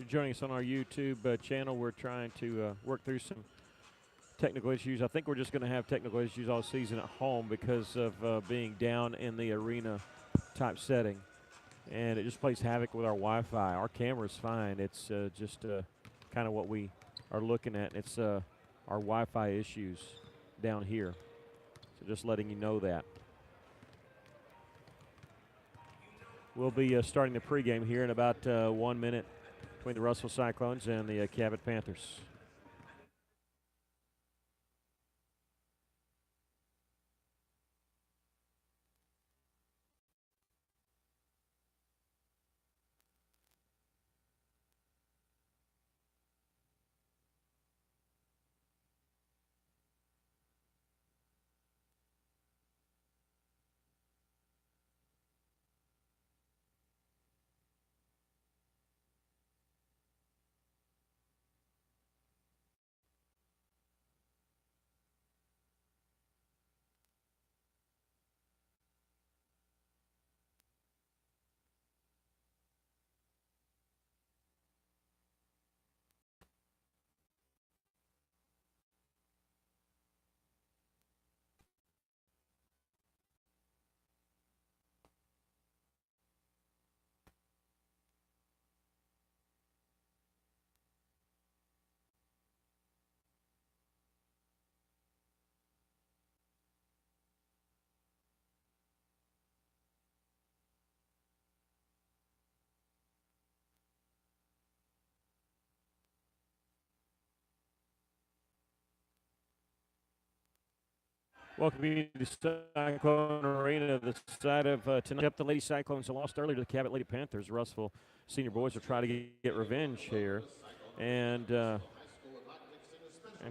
joining us on our YouTube channel. We're trying to work through some technical issues. I think we're just going to have technical issues all season at home because of being down in the arena type setting. And it just plays havoc with our Wi-Fi. Our camera's fine. It's just kind of what we are looking at. It's our Wi-Fi issues down here. So just letting you know that. We'll be starting the pregame here in about 1 minute between the Russell Cyclones and the Cabot Panthers. Welcome to Cyclone Arena, the side of tonight. The Lady Cyclones lost earlier to the Cabot Lady Panthers. Russellville senior boys will try to get revenge here and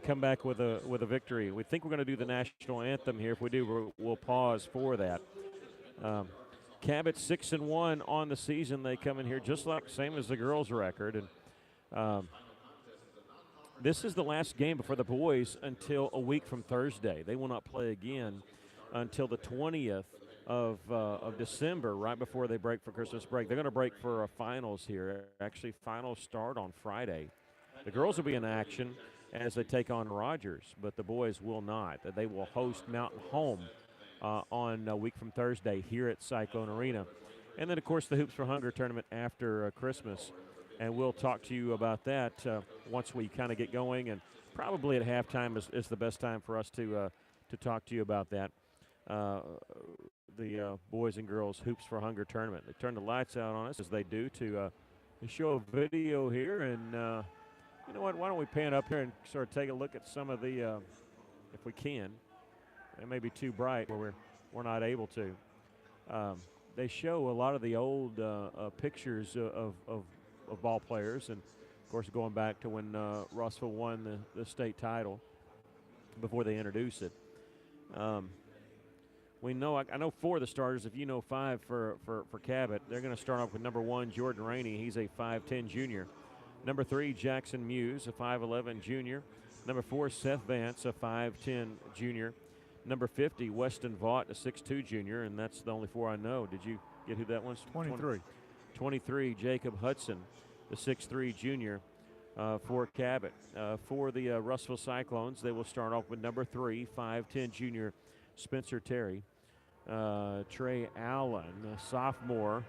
come back with a victory. We think we're going to do the national anthem here. If we do, we'll pause for that. Cabot 6-1 on the season. They come in here just like same as the girls' record, and this is the last game before the boys until a week from Thursday. They will not play again until the 20th of December, right before they break for Christmas break. They're going to break for finals here. Actually, finals start on Friday. The girls will be in action as they take on Rogers, but the boys will not. They will host Mountain Home on a week from Thursday here at Cyclone Arena. And then, of course, the Hoops for Hunger tournament after Christmas. And we'll talk to you about that once we kind of get going. And probably at halftime is the best time for us to talk to you about that. The boys and girls Hoops for Hunger tournament. They turn the lights out on us as they do to show a video here. And you know what? Why don't we pan up here and sort of take a look at some of the, if we can. It may be too bright where we're not able to. They show a lot of the old pictures of ball players, and of course going back to when Russell won the state title before they introduce it. We know, I know 4 of the starters. If you know 5 for Cabot, they're going to start off with number 1, Jordan Rainey. He's a 5'10 junior. Number 3, Jackson Muse, a 5'11 junior. Number 4, Seth Vance, a 5'10 junior. Number 50, Weston Vaught, a 6'2 junior, and that's the only 4 I know. Did you get who that was? 23. 23, Jacob Hudson, the 6'3 junior for Cabot. For the Russellville Cyclones, they will start off with number 3, 5'10 junior, Spencer Terry. Trey Allen, a sophomore,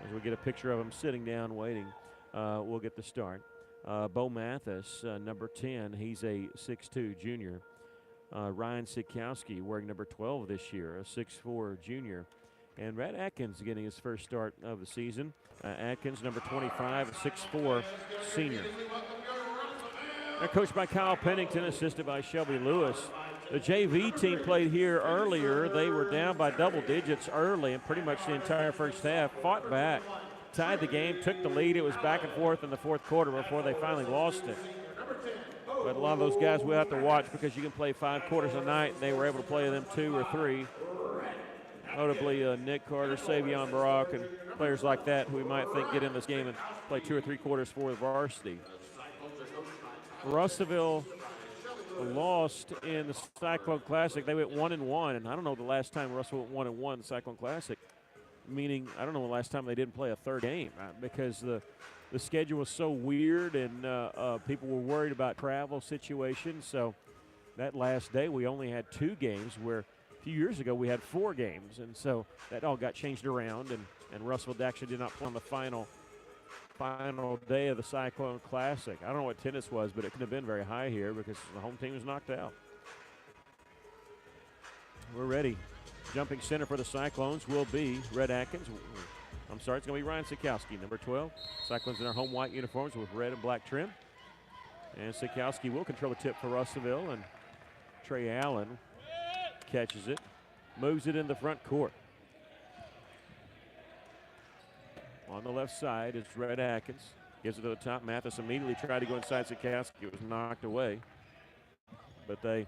as we get a picture of him sitting down waiting, we'll get the start. Bo Mathis, number 10, he's a 6'2 junior. Ryan Sikowski wearing number 12 this year, a 6'4 junior. And Brad Atkins getting his first start of the season. Atkins, number 25, a 6'4 senior. They're coached by Kyle Pennington, assisted by Shelby Lewis. The JV team played here earlier. They were down by double digits early and pretty much the entire first half. Fought back, tied the game, took the lead. It was back and forth in the fourth quarter before they finally lost it. But a lot of those guys we'll have to watch because you can play 5 quarters a night, and they were able to play them 2 or 3. Notably Nick Carter, Savion Barak, and players like that who we might think get in this game and play 2 or 3 quarters for the varsity. Russellville lost in the Cyclone Classic. They went 1-1, and I don't know the last time Russell went 1-1 in the Cyclone Classic, meaning I don't know the last time they didn't play a third game because the the schedule was so weird, and people were worried about travel situations. So that last day, we only had 2 games, where a few years ago we had 4 games. And so that all got changed around, and Russellville actually did not play on the final day of the Cyclone Classic. I don't know what attendance was, but it could have been very high here because the home team was knocked out. We're ready. Jumping center for the Cyclones will be Red Atkins. I'm sorry, it's going to be Ryan Sikowski, number 12. Cyclones in their home white uniforms with red and black trim. And Sikowski will control the tip for Russellville, and Trey Allen catches it, moves it in the front court. On the left side is Red Atkins. Gives it to the top. Mathis immediately tried to go inside Sikowski. It was knocked away. But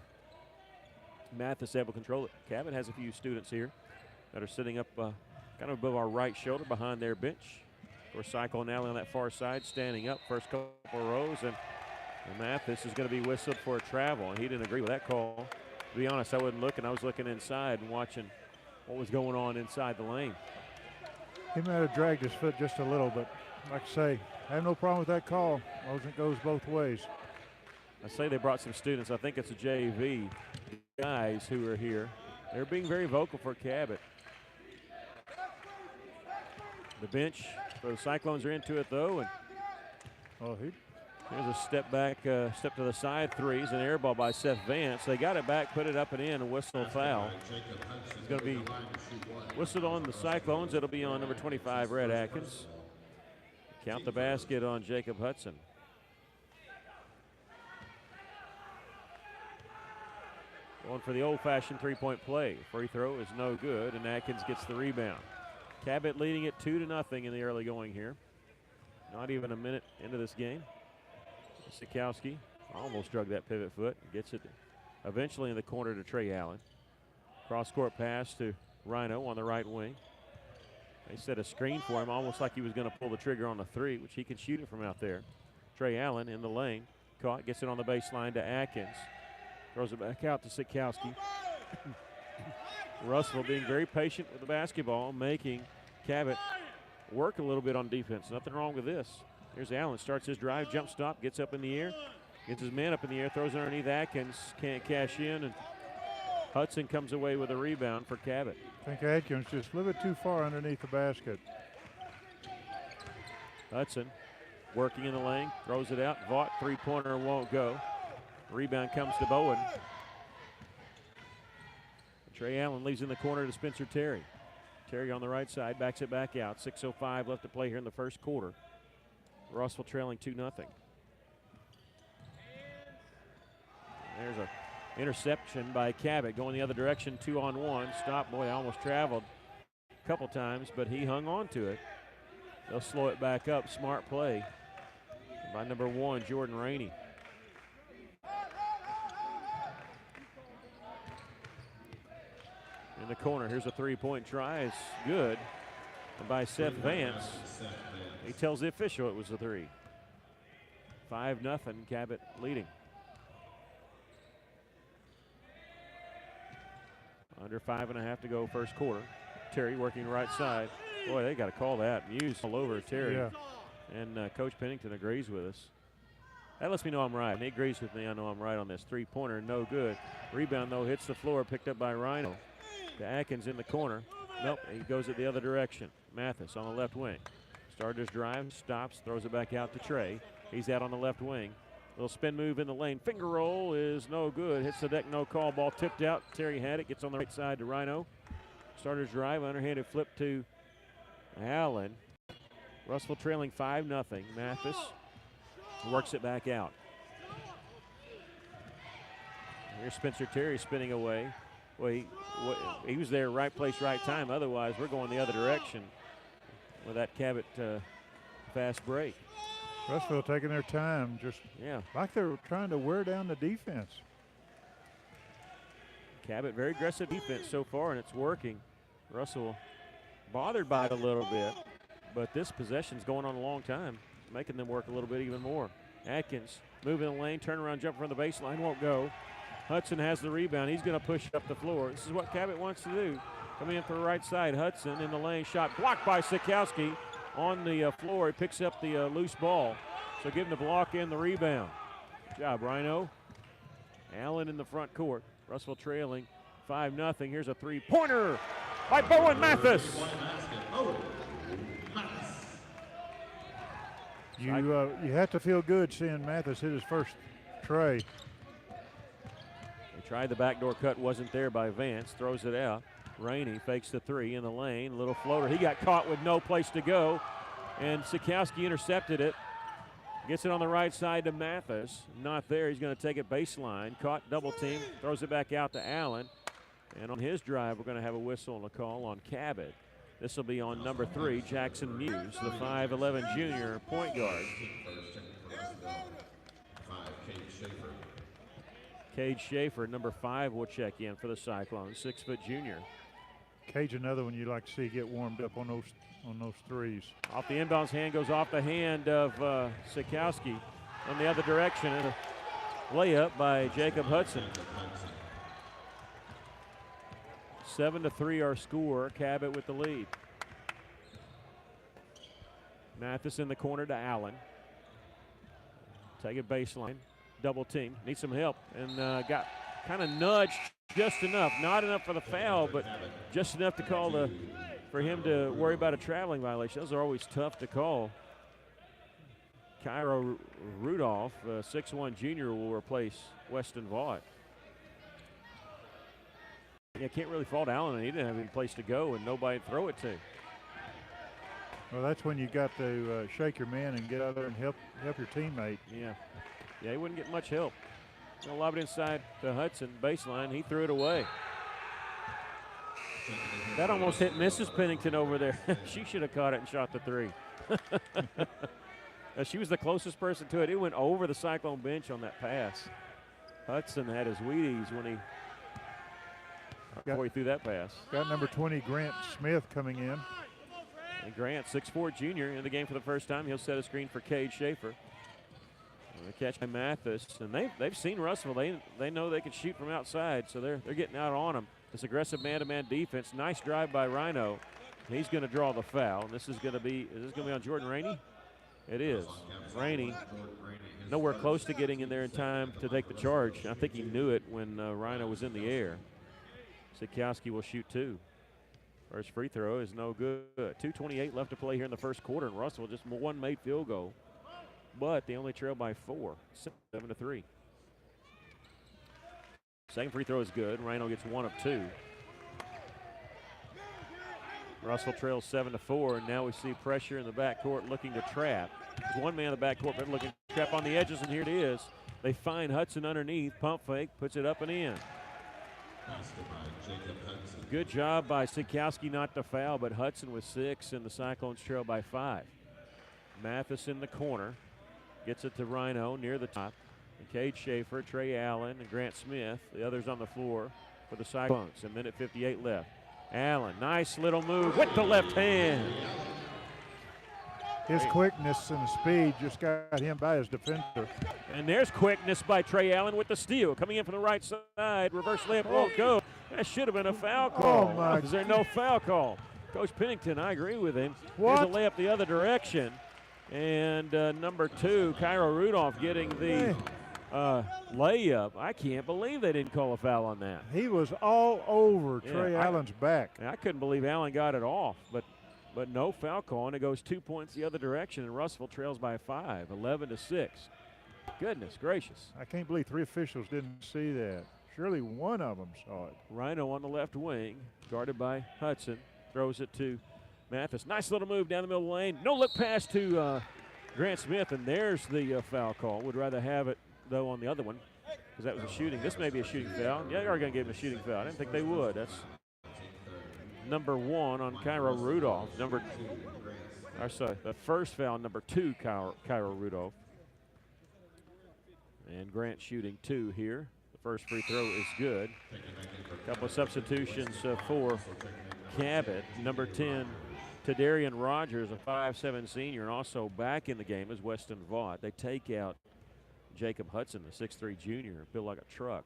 Mathis able to control it. Cabot has a few students here that are sitting up kind of above our right shoulder behind their bench. Of course, Cyclone Alley on that far side standing up first couple of rows. And Mathis is going to be whistled for a travel. And he didn't agree with that call. To be honest, I wasn't looking. I was looking inside and watching what was going on inside the lane. He might have dragged his foot just a little, but like I say, I have no problem with that call. As long as it goes both ways. I say they brought some students. I think it's a JV guys who are here. They're being very vocal for Cabot. The bench for the Cyclones are into it, though. And here's a step back, step to the side threes, an air ball by Seth Vance. They got it back, put it up and in, and whistle foul. It's going to be whistled on the Cyclones. It'll be on number 25, Red Atkins. Count the basket on Jacob Hudson. Going for the old-fashioned three-point play. Free throw is no good, and Atkins gets the rebound. Cabot leading it 2-0 in the early going here. Not even a minute into this game. Sikowski almost drug that pivot foot. Gets it eventually in the corner to Trey Allen. Cross-court pass to Rhino on the right wing. They set a screen for him, almost like he was going to pull the trigger on the 3, which he can shoot it from out there. Trey Allen in the lane. Caught, gets it on the baseline to Atkins. Throws it back out to Sikowski. Russell being very patient with the basketball, making Cabot work a little bit on defense. Nothing wrong with this. Here's Allen, starts his drive, jump stop, gets up in the air, gets his man up in the air, throws it underneath Atkins, can't cash in, and Hudson comes away with a rebound for Cabot. I think Atkins just a little bit too far underneath the basket. Hudson working in the lane, throws it out. Vaught, three-pointer won't go. Rebound comes to Bowen. Trey Allen leaves in the corner to Spencer Terry. Terry on the right side, backs it back out. 6:05 left to play here in the first quarter. Russell trailing 2-0. There's an interception by Cabot going the other direction, 2-on-1. Stop, boy, almost traveled a couple times, but he hung on to it. They'll slow it back up. Smart play by number 1, Jordan Rainey. In the corner, here's a three-point try. It's good by Seth Vance. He tells the official it was a 3. 5-0, Cabot leading. Under 5.5 to go first quarter. Terry working right side. Boy, they got to call that. Muse all over Terry. Yeah. And Coach Pennington agrees with us. That lets me know I'm right. And he agrees with me. I know I'm right on this. Three-pointer, no good. Rebound, though, hits the floor, picked up by Rhino. To Atkins in the corner. Nope, he goes it the other direction. Mathis on the left wing. Started his drive, stops, throws it back out to Trey. He's out on the left wing. Little spin move in the lane. Finger roll is no good. Hits the deck, no call. Ball tipped out. Terry had it. Gets on the right side to Rhino. Starter's drive, underhanded flip to Allen. Russell trailing 5-0. Mathis works it back out. Here's Spencer Terry spinning away. Well, he was there, right place, right time. Otherwise, we're going the other direction with that Cabot fast break. Russellville taking their time, just like they're trying to wear down the defense. Cabot, very aggressive defense so far, and it's working. Russell bothered by it a little bit, but this possession's going on a long time, making them work a little bit even more. Atkins moving the lane, turnaround jump from the baseline, won't go. Hudson has the rebound. He's going to push up the floor. This is what Cabot wants to do. Coming in from the right side, Hudson in the lane, shot blocked by Sikowski. on the floor. He picks up the loose ball. So give him the block and the rebound. Good job, Rhino. Allen in the front court. Russell trailing 5-0. Here's a three-pointer by Bowen Mathis. You have to feel good seeing Mathis hit his first tray. They tried the backdoor cut, wasn't there by Vance. Throws it out. Rainey fakes the three in the lane. Little floater. He got caught with no place to go, and Sikowski intercepted it. Gets it on the right side to Mathis. Not there. He's going to take it baseline. Caught, double team. Throws it back out to Allen. And on his drive, we're going to have a whistle and a call on Cabot. This will be on number 3, Jackson Muse, the 5'11" junior point guard. Cade Schaefer, number 5, will check in for the Cyclones, 6-foot junior. Cage, another one you like to see get warmed up on those threes. Off the inbounds, hand goes off the hand of Sikowski in the other direction, and a layup by Jacob Hudson. 7-3 our score. Cabot with the lead. Mathis in the corner to Allen. Take it baseline. Double team. Needs some help. And got kind of nudged just enough. Not enough for the foul, but just enough to call for him to worry about a traveling violation. Those are always tough to call. Cairo Rudolph, 6'1" junior, will replace Weston Vaught. Yeah, can't really fault Allen. He didn't have any place to go and nobody to throw it to. Well, that's when you got to shake your man and get out there and help your teammate. Yeah, he wouldn't get much help. He'll lob it inside to Hudson, baseline. He threw it away. That almost hit Mrs. Pennington over there. She should have caught it and shot the three. She was the closest person to it. It went over the Cyclone bench on that pass. Hudson had his Wheaties before he threw that pass. Got number 20, Grant Smith, coming in. And Grant, 6'4" junior, in the game for the first time. He'll set a screen for Cade Schaefer. And the catch by Mathis. And they've seen Russell. They know they can shoot from outside, so they're getting out on him. This aggressive man-to-man defense. Nice drive by Rhino. He's going to draw the foul. And is this going to be on Jordan Rainey? It is. Rainey nowhere close to getting in there in time to take the charge. I think he knew it when Rhino was in the air. Sikowski will shoot 2. First free throw is no good. 2:28 left to play here in the first quarter, and Russell just one made field goal. But they only trail by 4, 7-3. Second free throw is good. Rhino gets 1 of 2. Russell trails 7-4, and now we see pressure in the backcourt looking to trap. There's one man in the backcourt but looking to trap on the edges, and here it is. They find Hudson underneath, pump fake, puts it up and in. Good job by Sikowski not to foul, but Hudson with 6, and the Cyclones trail by 5. Mathis in the corner. Gets it to Rhino near the top. And Cade Schaefer, Trey Allen, and Grant Smith. The others on the floor for the Cyclones. A minute 58 left. Allen, nice little move with the left hand. His quickness and speed just got him by his defender. And there's quickness by Trey Allen with the steal. Coming in from the right side. Reverse layup won't go. That should have been a foul call. Oh my. Is there no foul call? Coach Pennington, I agree with him. What? There's a layup the other direction. And number 2, Cairo Rudolph getting the layup. I can't believe they didn't call a foul on that. He was all over Trey Allen's back. I couldn't believe Allen got it off, but no foul call, and it goes 2 points the other direction, and Russellville trails by 5, 11-6. Goodness gracious. I can't believe 3 officials didn't see that. Surely one of them saw it. Rhino on the left wing, guarded by Hudson, throws it to Mathis. Nice little move down the middle of the lane. No look pass to Grant Smith, and there's the foul call. Would rather have it, though, on the other one, because that was a shooting. This may be a shooting foul. Yeah, they are going to give him a shooting foul. I didn't think they would. That's number 1 on Cairo Rudolph. The first foul, number 2, Cairo Rudolph. And Grant shooting 2 here. The first free throw is good. A couple of substitutions for Cabot. Number 10, Tadarian Rogers, a 5'7" senior, and also back in the game is Weston Vaught. They take out Jacob Hudson, the 6'3" junior, built like a truck.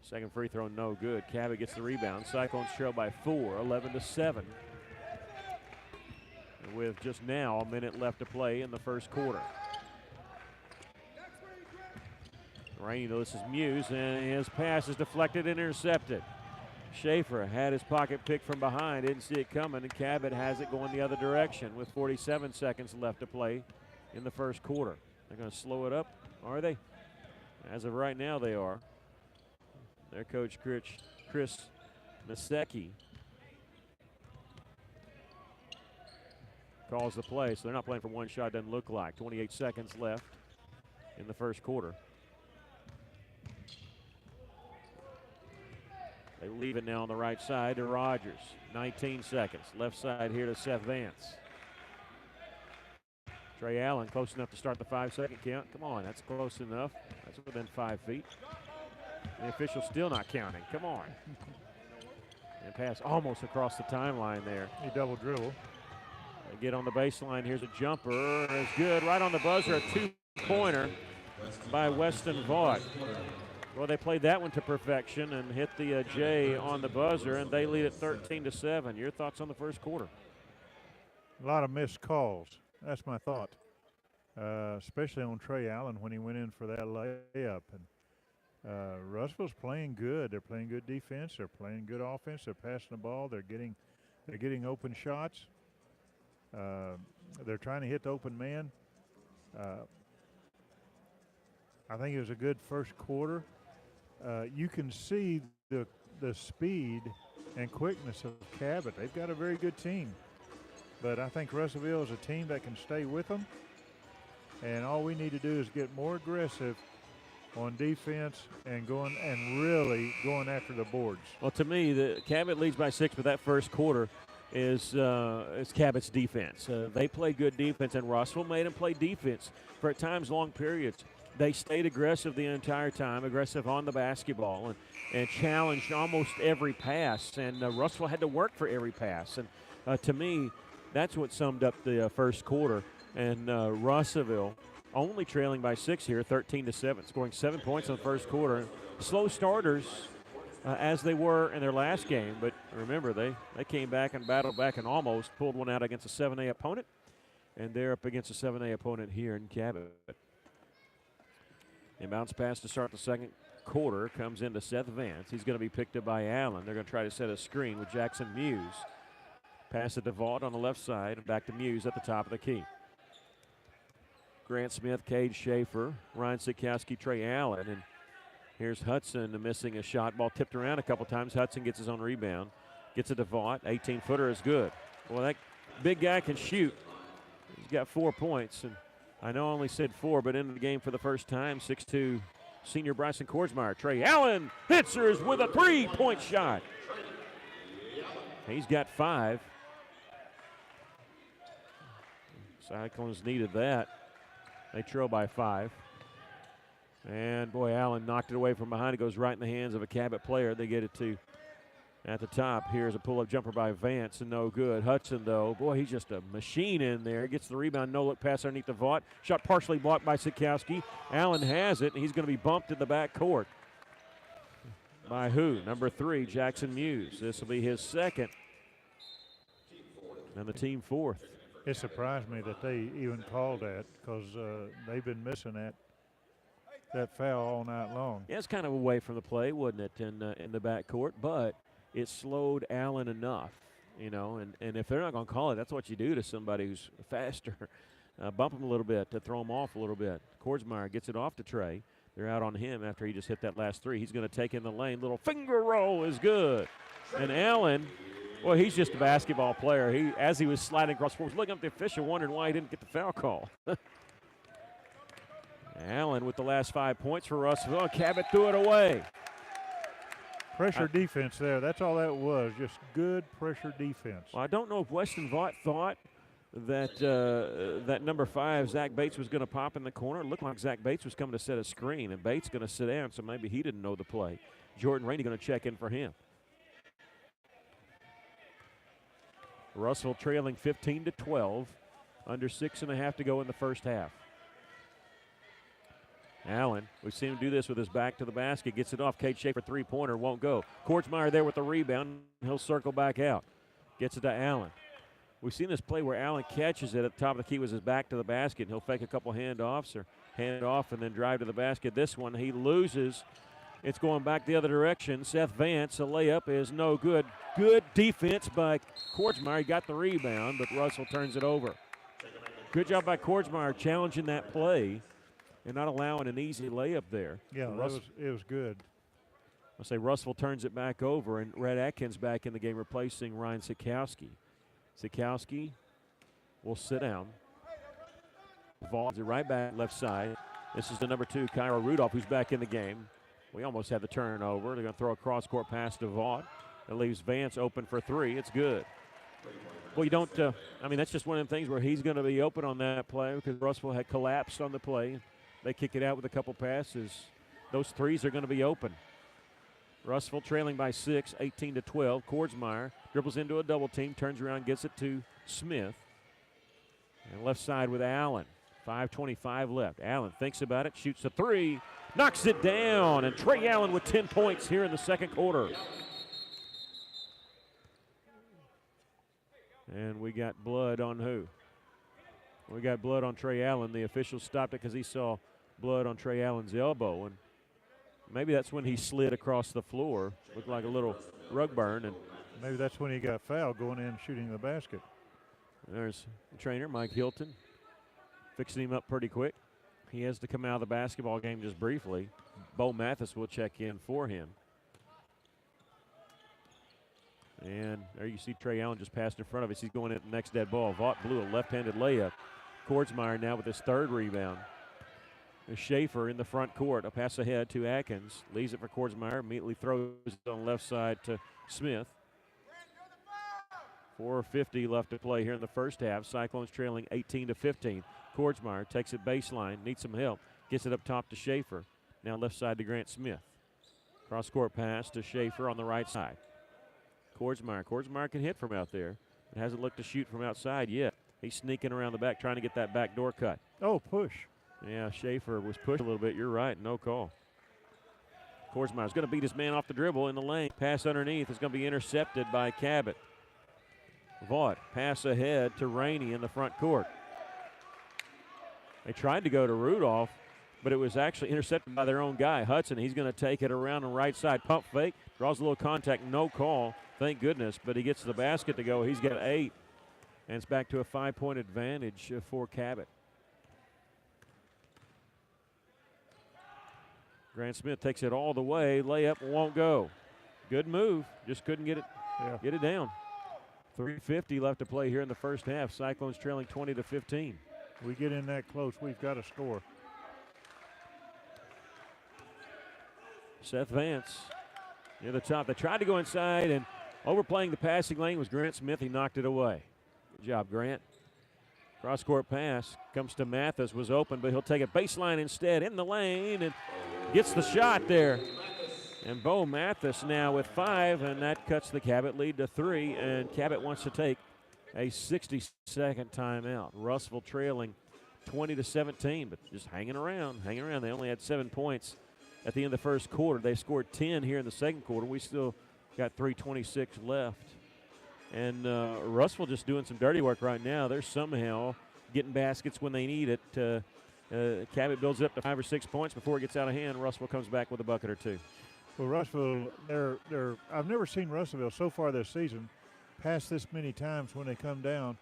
Second free throw, no good. Cabot gets the rebound. Cyclones trail by 4, 11-7. And with just now a minute left to play in the first quarter. Rainey, though, this is Muse, and his pass is deflected and intercepted. Schaefer had his pocket picked from behind, didn't see it coming, and Cabot has it going the other direction with 47 seconds left to play in the first quarter. They're going to slow it up, are they? As of right now, they are. Their coach, Chris Nasecki, calls the play, so they're not playing for one shot, doesn't look like. 28 seconds left in the first quarter. They leave it now on the right side to Rogers. 19 seconds. Left side here to Seth Vance. Trey Allen close enough to start the 5-second count. Come on, that's close enough. That's within 5 feet. The official's still not counting. Come on. And pass almost across the timeline there. He double dribble. They get on the baseline. Here's a jumper. It's good. Right on the buzzer, a two-pointer by Weston Vaught. Well, they played that one to perfection and hit the J on the buzzer, and they lead at 13-7. Your thoughts on the first quarter? A lot of missed calls. That's my thought, especially on Trey Allen when he went in for that layup. And Russell's playing good. They're playing good defense. They're playing good offense. They're passing the ball. They're getting open shots. They're trying to hit the open man. I think it was a good first quarter. You can see the speed and quickness of Cabot. They've got a very good team. But I think Russellville is a team that can stay with them. And all we need to do is get more aggressive on defense and really going after the boards. Well, to me, the Cabot leads by 6, but that first quarter is Cabot's defense. They played good defense, and Russell made them play defense for at times long periods. They stayed aggressive the entire time, aggressive on the basketball, and challenged almost every pass. And Russell had to work for every pass. And to me, that's what summed up the first quarter. And Russellville only trailing by 6 here, 13-7, scoring 7 points in the first quarter. Slow starters as they were in their last game, but remember, they came back and battled back and almost pulled one out against a 7A opponent, and they're up against a 7A opponent here in Cabot. Inbounds pass to start the second quarter comes into Seth Vance. He's going to be picked up by Allen. They're going to try to set a screen with Jackson Muse. Pass it to Vaught on the left side and back to Muse at the top of the key. Grant Smith, Cade Schaefer, Ryan Sikowski, Trey Allen, and here's Hudson missing a shot. Ball tipped around a couple times. Hudson gets his own rebound. Gets it to Vaught. 18-footer is good. Well, that big guy can shoot. He's got 4 points, and I know I only said 4, but into the game for the first time, 6'2", senior Bryson Kordsmeyer. Trey Allen hits hers with a 3-point shot. He's got 5. Cyclones needed that. They trail by 5. And, boy, Allen knocked it away from behind. It goes right in the hands of a Cabot player. They get it to at the top. Here's a pull-up jumper by Vance, and no good. Hudson, though, boy, he's just a machine in there. Gets the rebound, no-look pass underneath the Vaught. Shot partially blocked by Sikowski. Allen has it, and he's going to be bumped in the backcourt. By who? Number 3, Jackson Muse. This will be his second, and the team 4th. It surprised me that they even called that because they've been missing that foul all night long. Yeah, it's kind of away from the play, wasn't it, in the backcourt? But it slowed Allen enough, you know, and if they're not going to call it, that's what you do to somebody who's faster. Bump him a little bit to throw him off a little bit. Kordsmeyer gets it off to Trey. They're out on him after he just hit that last 3. He's going to take in the lane. Little finger roll is good. And Allen, well, he's just a basketball player. As he was sliding across the floor, was looking up the official, wondering why he didn't get the foul call. Allen with the last 5 points for Russellville. Cabot threw it away. Pressure defense there. That's all that was, just good pressure defense. Well, I don't know if Weston Vaught thought that that number 5, Zach Bates, was going to pop in the corner. It looked like Zach Bates was coming to set a screen, and Bates going to sit down, so maybe he didn't know the play. Jordan Rainey going to check in for him. Russell trailing 15-12, under 6.5 to go in the first half. Allen, we've seen him do this with his back to the basket, gets it off. Cade Schaefer, 3-pointer, won't go. Kordsmeyer there with the rebound. He'll circle back out. Gets it to Allen. we've seen this play where Allen catches it at the top of the key with his back to the basket. And he'll fake a couple handoffs or hand it off and then drive to the basket. This one he loses. It's going back the other direction. Seth Vance, a layup is no good. Good defense by Kordsmeyer. He got the rebound, but Russell turns it over. Good job by Kordsmeyer challenging that play and not allowing an easy layup there. Yeah, it was good. I'll say Russell turns it back over, and Red Atkins back in the game replacing Ryan Sikowski. Sikowski will sit down. Vaughn's right back left side. This is the number 2, Cairo Rudolph, who's back in the game. We almost had the turnover. They're going to throw a cross-court pass to Vaught. It leaves Vance open for 3. It's good. Well, you don't, that's just one of them things where he's going to be open on that play because Russell had collapsed on the play. They kick it out with a couple passes. Those threes are going to be open. Russell trailing by 6, 18-12. Kordsmeyer dribbles into a double team, turns around, gets it to Smith. And left side with Allen. 5:25 left. Allen thinks about it, shoots a 3, knocks it down, and Trey Allen with 10 points here in the second quarter. And we got blood on who? We got blood on Trey Allen. The official stopped it because he saw blood on Trey Allen's elbow, and maybe that's when he slid across the floor. Looked like a little rug burn, and maybe that's when he got fouled going in and shooting the basket. There's the trainer, Mike Hilton, fixing him up pretty quick. He has to come out of the basketball game just briefly. Bo Mathis will check in for him. And there you see Trey Allen just passed in front of us. He's going at the next dead ball. Vaught blew a left-handed layup. Kordsmeyer now with his 3rd rebound. There's Schaefer in the front court. A pass ahead to Atkins. Leaves it for Kordsmeyer. Immediately throws it on the left side to Smith. 4:50 left to play here in the first half. Cyclones trailing 18-15. Kordsmeyer takes it baseline. Needs some help. Gets it up top to Schaefer. Now left side to Grant Smith. Cross-court pass to Schaefer on the right side. Kordsmeyer can hit from out there. It hasn't looked to shoot from outside yet. He's sneaking around the back trying to get that back door cut. Oh, push. Yeah, Schaefer was pushed a little bit. You're right. No call. Kordsmeyer's going to beat his man off the dribble in the lane. Pass underneath is going to be intercepted by Cabot. Vaught, pass ahead to Rainey in the front court. They tried to go to Rudolph, but it was actually intercepted by their own guy, Hudson. He's going to take it around the right side. Pump fake, draws a little contact, no call. Thank goodness, but he gets the basket to go. He's got 8, and it's back to a 5-point advantage for Cabot. Grant Smith takes it all the way. Layup won't go. Good move. Just couldn't get it down. 3:50 left to play here in the first half. Cyclones trailing 20-15. We get in that close, we've got to score. Seth Vance near the top. They tried to go inside, and overplaying the passing lane was Grant Smith. He knocked it away. Good job, Grant. Cross-court pass comes to Mathis. Was open, but he'll take it baseline instead in the lane and gets the shot there. And Bo Mathis now with 5, and that cuts the Cabot lead to 3, and Cabot wants to take a 60-second timeout. Russell trailing 20-17, but just hanging around. They only had 7 points at the end of the first quarter. They scored 10 here in the second quarter. We still got 3:26 left. And Russell just doing some dirty work right now. They're somehow getting baskets when they need it. Cabot builds it up to 5 or 6 points before it gets out of hand. Russell comes back with a bucket or 2. Well, Russellville, I've never seen Russellville so far this season pass this many times when they come down,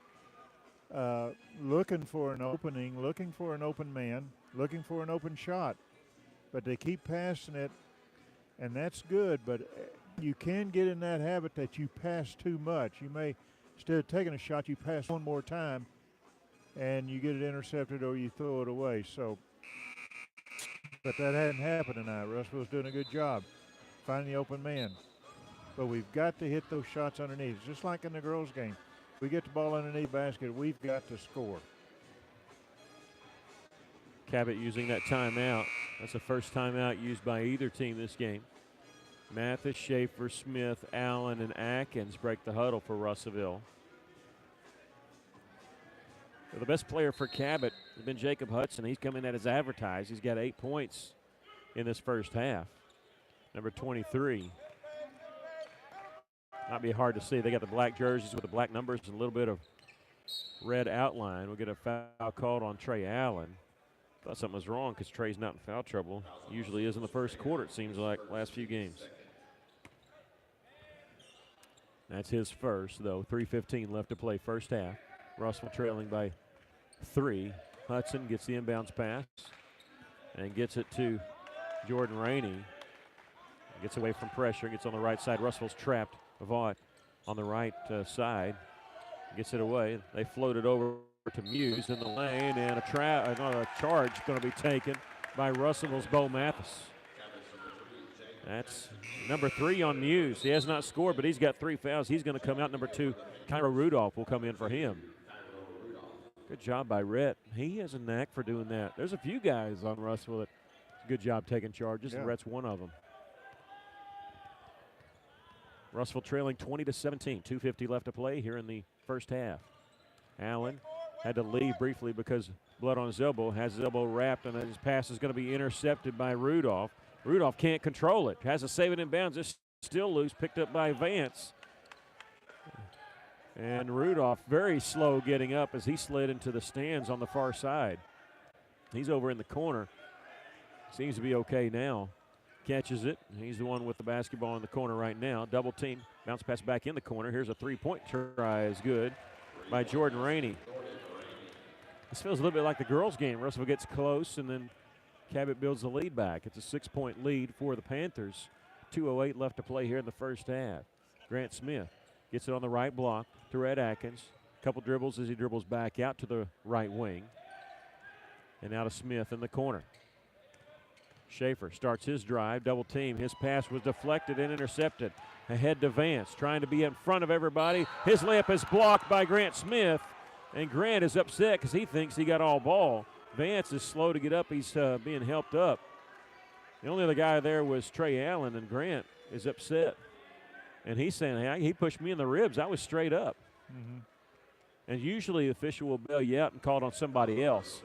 looking for an opening, looking for an open man, looking for an open shot. But they keep passing it, and that's good. But you can get in that habit that you pass too much. You may, instead of taking a shot, you pass one more time, and you get it intercepted or you throw it away. So, but that hadn't happened tonight. Russellville's doing a good job finding the open man. But we've got to hit those shots underneath. It's just like in the girls' game. We get the ball underneath the basket, we've got to score. Cabot using that timeout. That's the first timeout used by either team this game. Mathis, Schaefer, Smith, Allen, and Atkins break the huddle for Russellville. So the best player for Cabot has been Jacob Hudson. He's coming in as advertised. He's got 8 points in this first half. Number 23. Might be hard to see. They got the black jerseys with the black numbers and a little bit of red outline. We'll get a foul called on Trey Allen. Thought something was wrong because Trey's not in foul trouble. Usually is in the first quarter, it seems like, last few games. That's his first, though. 3:15 left to play first half. Russell trailing by 3. Hudson gets the inbounds pass and gets it to Jordan Rainey. Gets away from pressure, gets on the right side. Russell's trapped. Vaught on the right side. Gets it away. They float it over to Muse in the lane, and a charge going to be taken by Russell's Bo Mathis. That's number 3 on Muse. He has not scored, but he's got 3 fouls. He's going to come out. Number 2, Cairo Rudolph will come in for him. Good job by Rhett. He has a knack for doing that. There's a few guys on Russell that good job taking charges, and Rhett's one of them. Russell trailing 20-17. 2:50 left to play here in the first half. Allen had to leave briefly because blood on his elbow. Has his elbow wrapped, and his pass is going to be intercepted by Rudolph. Rudolph can't control it. Has to save it in bounds. It's still loose. Picked up by Vance. And Rudolph very slow getting up as he slid into the stands on the far side. He's over in the corner. Seems to be okay now. Catches it. He's the one with the basketball in the corner right now. Double team. Bounce pass back in the corner. Here's a three-point try is good by Jordan Rainey. This feels a little bit like the girls' game. Russell gets close, and then Cabot builds the lead back. It's a 6-point lead for the Panthers. 2:08 left to play here in the first half. Grant Smith gets it on the right block to Red Atkins. Couple dribbles as he dribbles back out to the right wing. And now to Smith in the corner. Schaefer starts his drive, double team. His pass was deflected and intercepted. Ahead to Vance, trying to be in front of everybody. His layup is blocked by Grant Smith, and Grant is upset because he thinks he got all ball. Vance is slow to get up. He's being helped up. The only other guy there was Trey Allen, and Grant is upset. And he's saying, hey, he pushed me in the ribs. I was straight up. Mm-hmm. And usually the official will bail you out and call it on somebody else.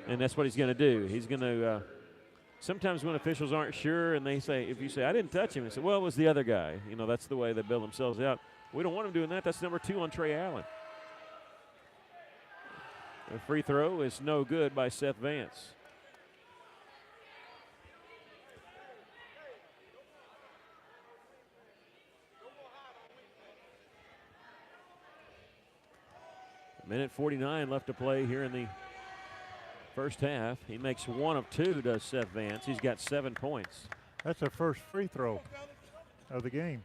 And that's what he's going to do. He's going to sometimes when officials aren't sure and they say, if you say, I didn't touch him, they say, well, it was the other guy. You know, that's the way they bail themselves out. We don't want him doing that. That's number 2 on Trey Allen. The free throw is no good by Seth Vance. Minute 49 left to play here in the first half. He makes 1 of 2, does Seth Vance. He's got 7 points. That's the first free throw of the game.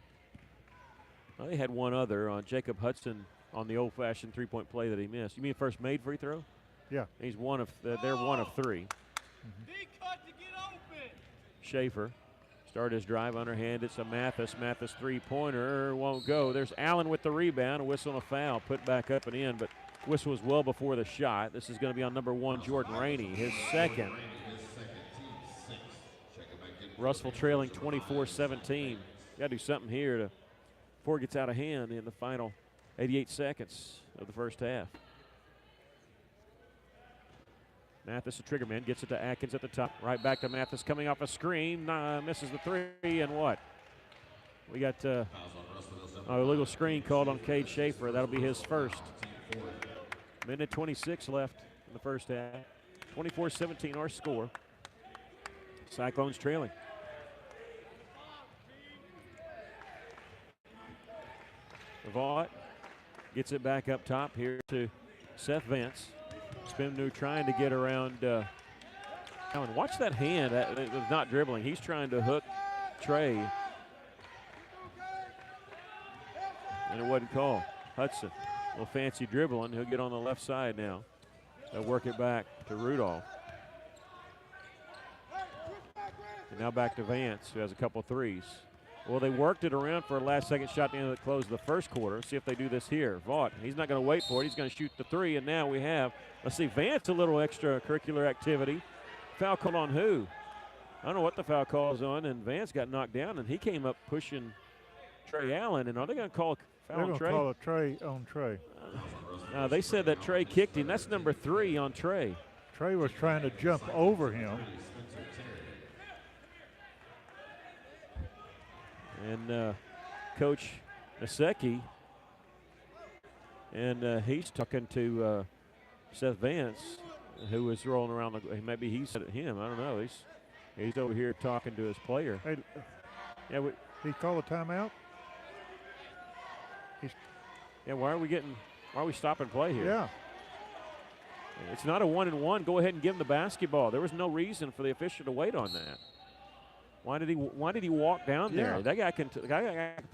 Well, they had one other on Jacob Hudson on the old-fashioned three-point play that he missed. You mean first made free throw? Yeah. He's they're 1 of 3. Mm-hmm. Schaefer start his drive underhand. It's a Mathis. Mathis three-pointer won't go. There's Allen with the rebound. A whistle and a foul. Put back up and in, but whistle was well before the shot. This is going to be on number 1, Jordan Rainey, his second. Russell trailing 24-17. Got to do something here before it gets out of hand in the final 88 seconds of the first half. Mathis, the trigger man, gets it to Atkins at the top. Right back to Mathis coming off a screen. Misses the 3, and what? We got a illegal screen called on Cade Schaefer. That'll be his first. Minute 26 left in the first half. 24-17 our score. Cyclones trailing. Vaught gets it back up top here to Seth Vance. Spin move trying to get around Allen. Watch that hand. It was not dribbling. He's trying to hook Trey. And it wasn't called. Hudson, a little fancy dribbling. He'll get on the left side now. They'll work it back to Rudolph. And now back to Vance, who has a couple threes. Well, they worked it around for a last-second shot at the end of the close of the first quarter. See if they do this here. Vaught, he's not going to wait for it. He's going to shoot the 3, and now we have, let's see, Vance, a little extracurricular activity. Foul call on who? I don't know what the foul call is on, and Vance got knocked down, and he came up pushing Trey Allen. And are they going to call a foul on Trey? They're going to call a Trey on Trey. They said that Trey kicked him. That's number 3 on Trey. Trey was trying to jump over him. And Coach Nasecki And he's talking to Seth Vance, who was rolling around. Maybe he said it him. I don't know. He's over here talking to his player. Hey, yeah, he called a timeout? Why are we stopping play here? Yeah. It's not a 1-and-1. Go ahead and give him the basketball. There was no reason for the official to wait on that. Why did he walk down there? That guy can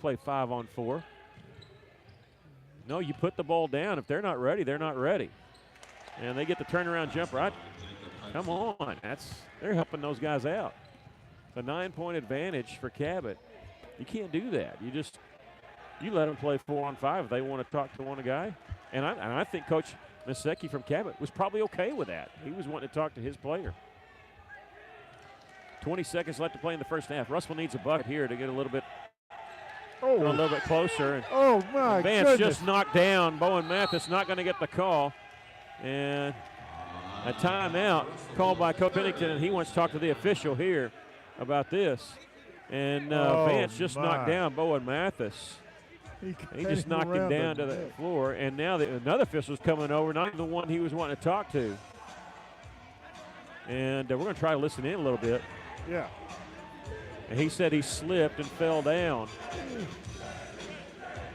play 5-on-4. No, you put the ball down. If they're not ready, they're not ready. And they get the turnaround jumper. Come on. They're helping those guys out. It's a 9-point advantage for Cabot. You can't do that. You let them play 4-on-5 if they want to talk to one guy. And I think Coach Miseki from Cabot was probably okay with that. He was wanting to talk to his player. 20 seconds left to play in the first half. Russell needs a bucket here to get a little bit closer. And my Vance goodness. just knocked down. Bowen Mathis not going to get the call. And a timeout called by Coach Pennington, and he wants to talk to the official here about this. And Vance just knocked down Bowen Mathis. He just knocked him down to the floor, and now another official's coming over, not the one he was wanting to talk to. And we're going to try to listen in a little bit. Yeah. And he said he slipped and fell down.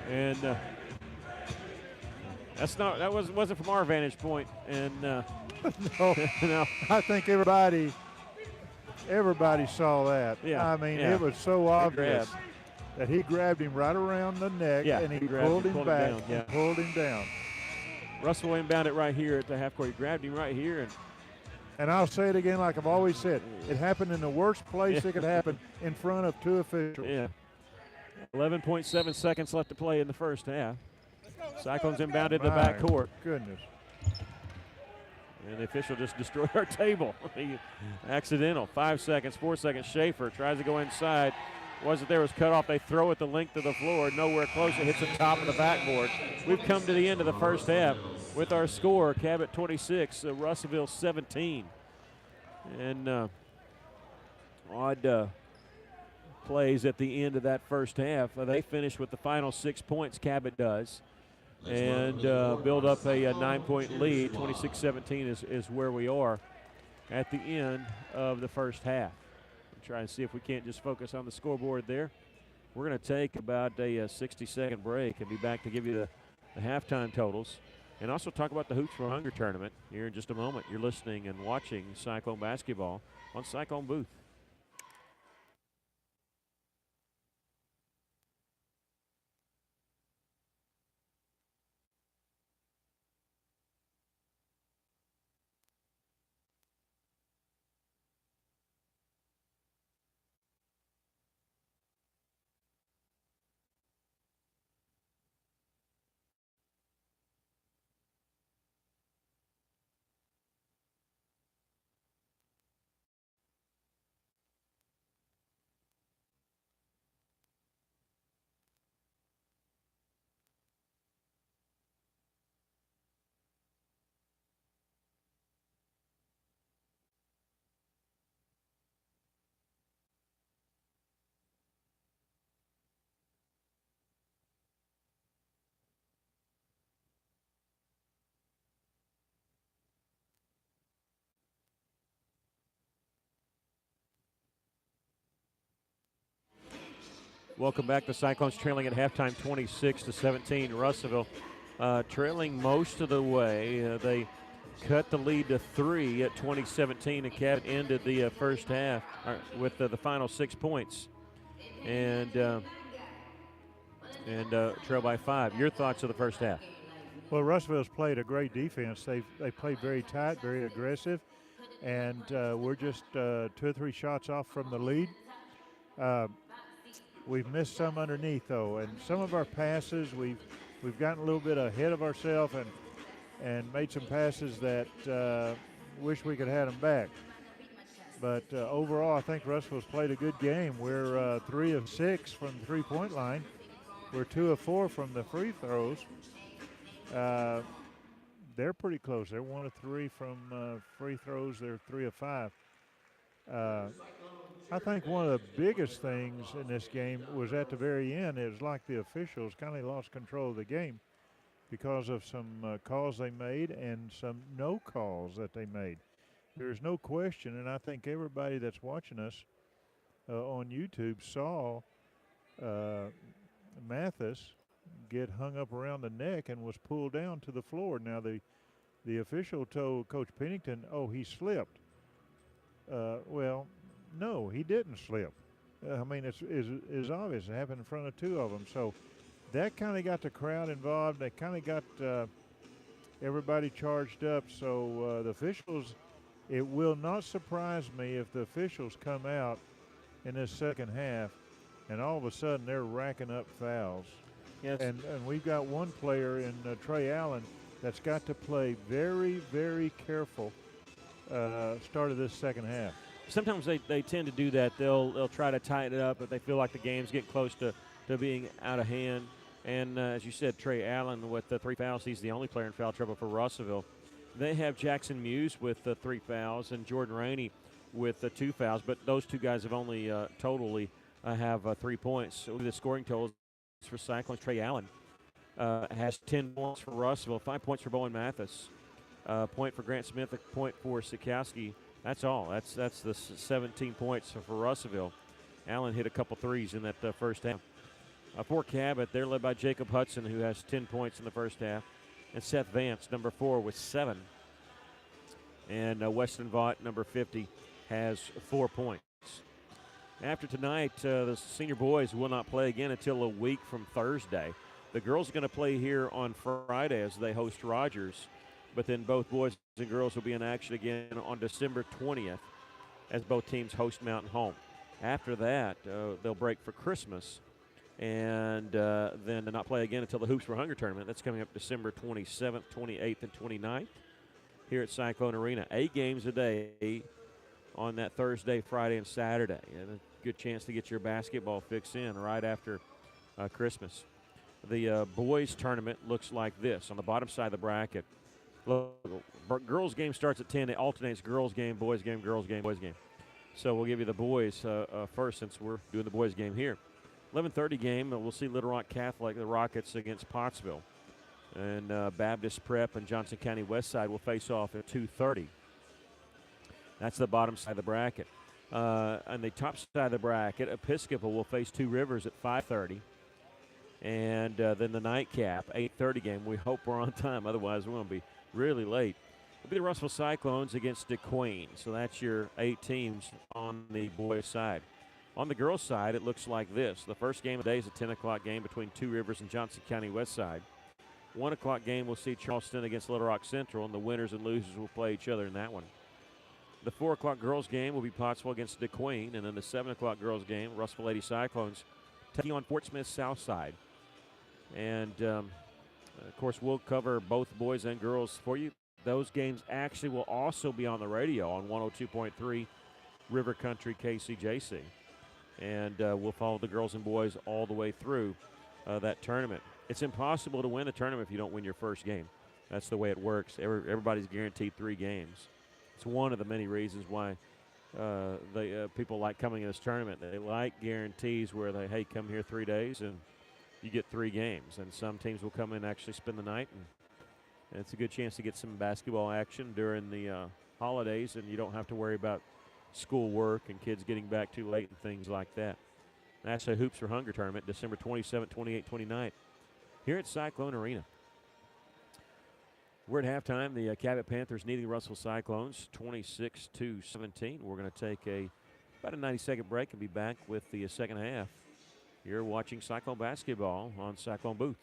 And that wasn't from our vantage point. And no, no. I think everybody saw that. Yeah. I mean, it was so obvious grabbed. that he grabbed him right around the neck, and he pulled him back and pulled him down. Russell inbound it right here at the half court. He grabbed him right here. And I'll say it again like I've always said. It happened in the worst place it could happen, in front of two officials. Yeah. 11.7 seconds left to play in the first half. Cyclones inbounded the back court. Goodness. And the official just destroyed our table. Accidental. 5 seconds, 4 seconds. Schaefer tries to go inside. Wasn't there, was cut off. They throw it the length of the floor. Nowhere close. It hits the top of the backboard. We've come to the end of the first half with our score, Cabot 26, Russellville 17. And odd plays at the end of that first half. They finish with the final 6 points, Cabot does, and build up a 9-point lead. 26-17 is where we are at the end of the first half. Try and see if we can't just focus on the scoreboard there. We're going to take about a 60-second break and be back to give you the halftime totals and also talk about the Hoops for Hunger tournament here in just a moment. You're listening and watching Cyclone basketball on Cyclone Booth. Welcome back. The Cyclones trailing at halftime 26-17. Russellville trailing most of the way. They cut the lead to 3 at 20-17, and Cabot ended the first half with the final 6 points and trail by 5. Your thoughts of the first half? Well, Russellville's played a great defense. They played very tight, very aggressive, and we're just 2 or 3 shots off from the lead. We've missed some underneath, though, and some of our passes, we've gotten a little bit ahead of ourselves and made some passes that wish we could have them back. But overall, I think Russellville's played a good game. We're 3 of 6 from the three-point line. We're 2 of 4 from the free throws. They're pretty close. They're 1 of 3 from free throws. They're 3 of 5. I think one of the biggest things in this game was at the very end. It was like the officials kind of lost control of the game. because of some calls they made and some no calls that they made. There's no question, and I think everybody that's watching us on YouTube saw uh, Mathis get hung up around the neck and was pulled down to the floor. Now the official told Coach Pennington, "Oh, he slipped." Well, no, he didn't slip. I mean, it's obvious. It happened in front of two of them. So that kind of got the crowd involved. They kind of got everybody charged up. So the officials, it will not surprise me if the officials come out in this second half and all of a sudden they're racking up fouls. Yes. And we've got one player in Trey Allen that's got to play very, very careful start of this second half. Sometimes they tend to do that. They'll try to tighten it up if they feel like the game's getting close to being out of hand. And as you said, Trey Allen with the 3 fouls, he's the only player in foul trouble for Russellville. They have Jackson Muse with 3 fouls and Jordan Rainey with 2 fouls, but those two guys have only totally have 3 points. So the scoring totals for Cyclones, Trey Allen has 10 points for Russellville, 5 points for Bowen Mathis, point for Grant Smith, a point for Sikowski. That's all. That's the 17 points for Russellville. Allen hit a couple threes in that first half. For Cabot, they're led by Jacob Hudson, who has 10 points in the first half, and Seth Vance, number 4, with 7. And Weston Vaught, number 50, has 4 points. After tonight, the senior boys will not play again until a week from Thursday. The girls are going to play here on Friday as they host Rogers, but then both boys and girls will be in action again on December 20th as both teams host Mountain Home. After that, they'll break for Christmas, and then not play again until the Hoops for Hunger tournament. That's coming up December 27th, 28th, and 29th here at Cyclone Arena. 8 games a day on that Thursday, Friday, and Saturday. And a good chance to get your basketball fix in right after Christmas. The boys tournament looks like this. On the bottom side of the bracket, girls game starts at 10. It alternates girls game, boys game, girls game, boys game. So we'll give you the boys first since we're doing the boys game here. 11:30 game, we'll see Little Rock Catholic, the Rockets against Pottsville. And Baptist Prep and Johnson County Westside will face off at 2:30. That's the bottom side of the bracket. On the top side of the bracket, Episcopal will face Two Rivers at 5:30. And then the nightcap, 8:30 game. We hope we're on time, otherwise we're going to be really late. It'll be the Russellville Cyclones against DeQueen. So that's your 8 teams on the boys' side. On the girls' side, it looks like this. The first game of the day is a 10 o'clock game between Two Rivers and Johnson County Westside. 1 o'clock game, we'll see Charleston against Little Rock Central, and the winners and losers will play each other in that one. The 4 o'clock girls' game will be Pottsville against DeQueen, and then the 7 o'clock girls' game, Russellville Lady Cyclones taking on Fort Smith Southside. And, of course, we'll cover both boys and girls for you. Those games actually will also be on the radio on 102.3 River Country KCJC. And we'll follow the girls and boys all the way through that tournament. It's impossible to win the tournament if you don't win your first game. That's the way it works. Everybody's guaranteed 3 games. It's one of the many reasons why people like coming to this tournament. They like guarantees where hey, come here 3 days and you get 3 games. And some teams will come in and actually spend the night, and it's a good chance to get some basketball action during the holidays, and you don't have to worry about school work and kids getting back too late and things like that. That's a Hoops for Hunger tournament, December 27th, 28th, 29th, here at Cyclone Arena. We're at halftime. The Cabot Panthers leading Russellville Cyclones 26-17. We're going to take about a 90-second break and be back with the second half. You're watching Cyclone basketball on Cyclone Booth.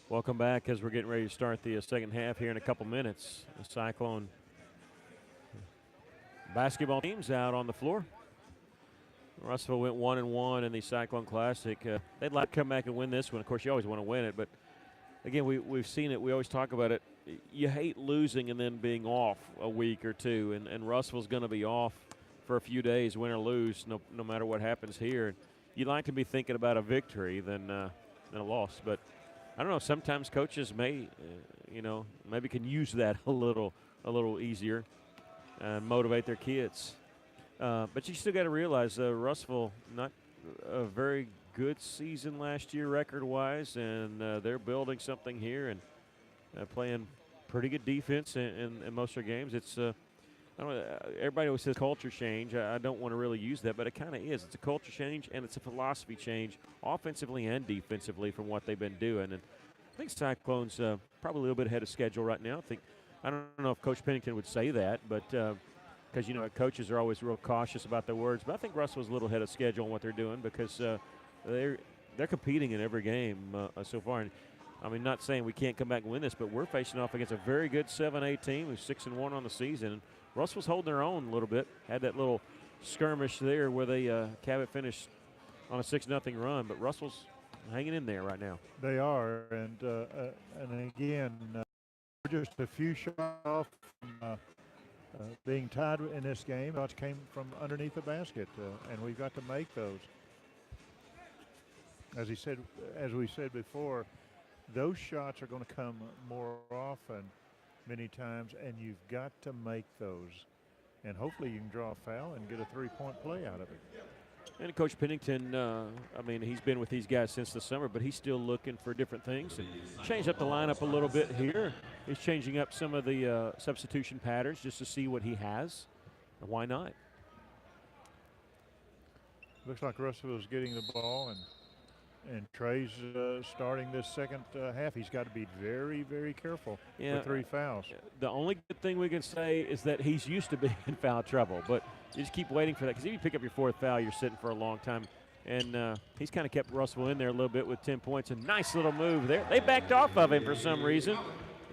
Welcome back as we're getting ready to start the second half here in a couple minutes. The Cyclone basketball team's out on the floor. Russellville went 1-1 in the Cyclone Classic. They'd like to come back and win this one. Of course, you always want to win it, but again, we've seen it. We always talk about it. You hate losing and then being off a week or two, and Russellville's going to be off for a few days, win or lose, no matter what happens here. You'd like to be thinking about a victory than a loss, but I don't know. Sometimes coaches may, maybe can use that a little easier and motivate their kids. But you still got to realize Russellville, not a very good season last year record-wise, and they're building something here and playing pretty good defense in most of their games. It's I don't know, everybody always says culture change. I don't want to really use that, but it kind of is. It's a culture change, and it's a philosophy change offensively and defensively from what they've been doing. And I think Cyclones probably a little bit ahead of schedule right now. I don't know if Coach Pennington would say that, but because, coaches are always real cautious about their words. But I think Russell's a little ahead of schedule on what they're doing because they're competing in every game so far. And I mean, not saying we can't come back and win this, but we're facing off against a very good 7A team who's 6-1 on the season. Russell's holding their own a little bit. Had that little skirmish there where they Cabot finished on a 6-0 run, but Russell's hanging in there right now. They are, and again, we're just a few shots off from being tied in this game. Shots came from underneath the basket, and we've got to make those. As we said before, those shots are going to come more often, many times, and you've got to make those. And hopefully you can draw a foul and get a three-point play out of it. And Coach Pennington, he's been with these guys since the summer, but he's still looking for different things and changed up the lineup a little bit here. He's changing up some of the substitution patterns just to see what he has. And why not? Looks like Russell is getting the ball, and Trey's starting this second half. He's got to be very, very careful with 3 fouls. The only good thing we can say is that he's used to being in foul trouble, but you just keep waiting for that because if you pick up your 4th foul, you're sitting for a long time. And he's kind of kept Russell in there a little bit with 10 points. A nice little move there. They backed off of him for some reason.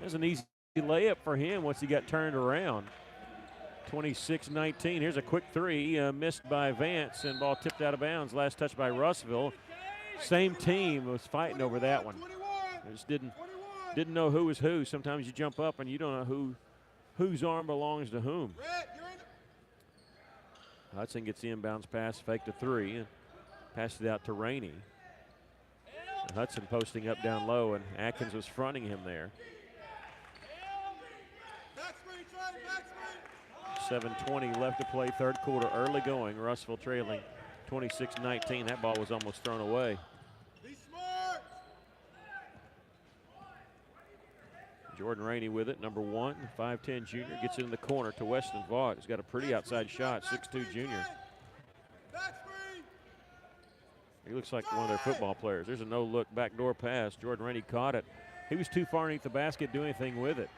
There's an easy layup for him once he got turned around. 26-19. Here's a quick 3 missed by Vance, and ball tipped out of bounds. Last touch by Russellville. Same team was fighting over that one. They just didn't know who was who. Sometimes you jump up and you don't know whose arm belongs to whom. Hudson gets the inbounds pass, faked a 3, and passed it out to Rainey. And Hudson posting up down low, and Atkins was fronting him there. 7:20 left to play, third quarter, early going. Russellville trailing 26-19. That ball was almost thrown away. Jordan Rainey with it, number 1, 5'10 junior, gets it in the corner to Weston Vaught. He's got a pretty outside shot, 6'2 junior. He looks like one of their football players. There's a no-look backdoor pass. Jordan Rainey caught it. He was too far underneath the basket to do anything with it.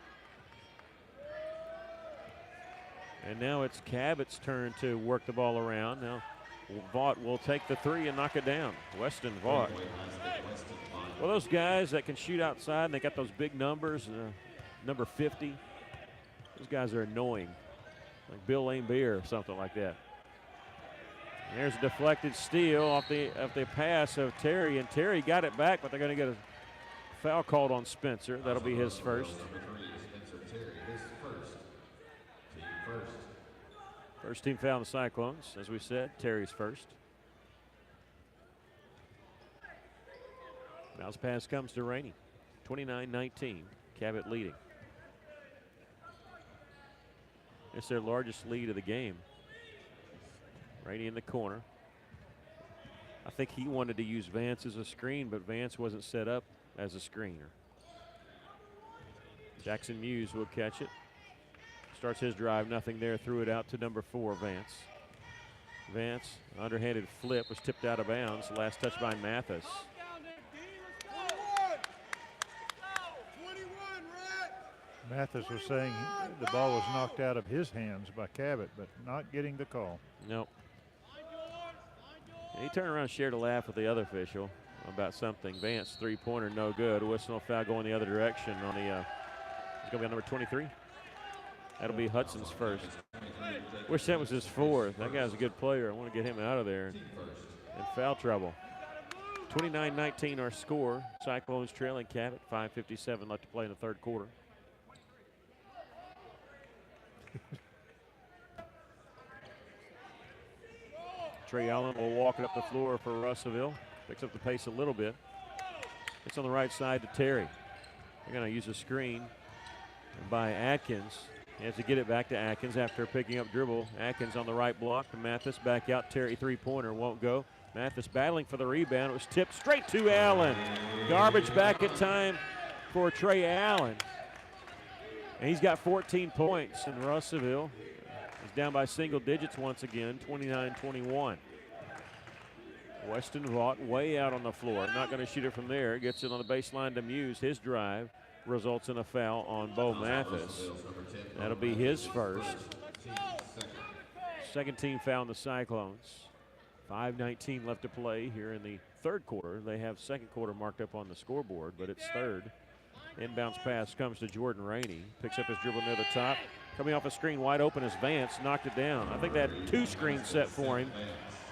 And now it's Cabot's turn to work the ball around. Now Vaught will take the 3 and knock it down. Weston Vaught. Well, those guys that can shoot outside, and they got those big numbers, number 50, those guys are annoying, like Bill Laimbeer or something like that. And there's a deflected steal off the pass of Terry, and Terry got it back, but they're going to get a foul called on Spencer. That'll be his first. First team foul on the Cyclones, as we said. Terry's first. Bounce pass comes to Rainey. 29-19, Cabot leading. It's their largest lead of the game. Rainey in the corner. I think he wanted to use Vance as a screen, but Vance wasn't set up as a screener. Jackson Muse will catch it. Starts his drive, nothing there, threw it out to number 4, Vance. Vance, underhanded flip, was tipped out of bounds. Last touch by Mathis. Mathis was saying the ball was knocked out of his hands by Cabot, but not getting the call. Nope. He turned around and shared a laugh with the other official. about something. Vance, three-pointer, no good. Whistle foul going the other direction on the, it's going to be on number 23. That'll be Hudson's first. Wish that was his fourth. That guy's a good player. I want to get him out of there in foul trouble. 29-19 our score. Cyclones trailing Cabot. 5:57 left to play in the third quarter. Trey Allen will walk it up the floor for Russellville. Picks up the pace a little bit. It's on the right side to Terry. They're going to use a screen by Atkins. He has to get it back to Atkins after picking up dribble. Atkins on the right block to Mathis. Back out. Terry three-pointer won't go. Mathis battling for the rebound. It was tipped straight to Allen. Garbage back at time for Trey Allen. And he's got 14 points. And Russellville is down by single digits once again, 29-21. Weston Vaught way out on the floor. Not going to shoot it from there. Gets it on the baseline to Muse. His drive results in a foul on Bo Mathis. That'll be his first. Second team foul on the Cyclones. 5:19 left to play here in the third quarter. They have second quarter marked up on the scoreboard, but it's third. Inbounds pass comes to Jordan Rainey. Picks up his dribble near the top. Coming off a screen wide open is Vance. Knocked it down. I think they had two screens set for him.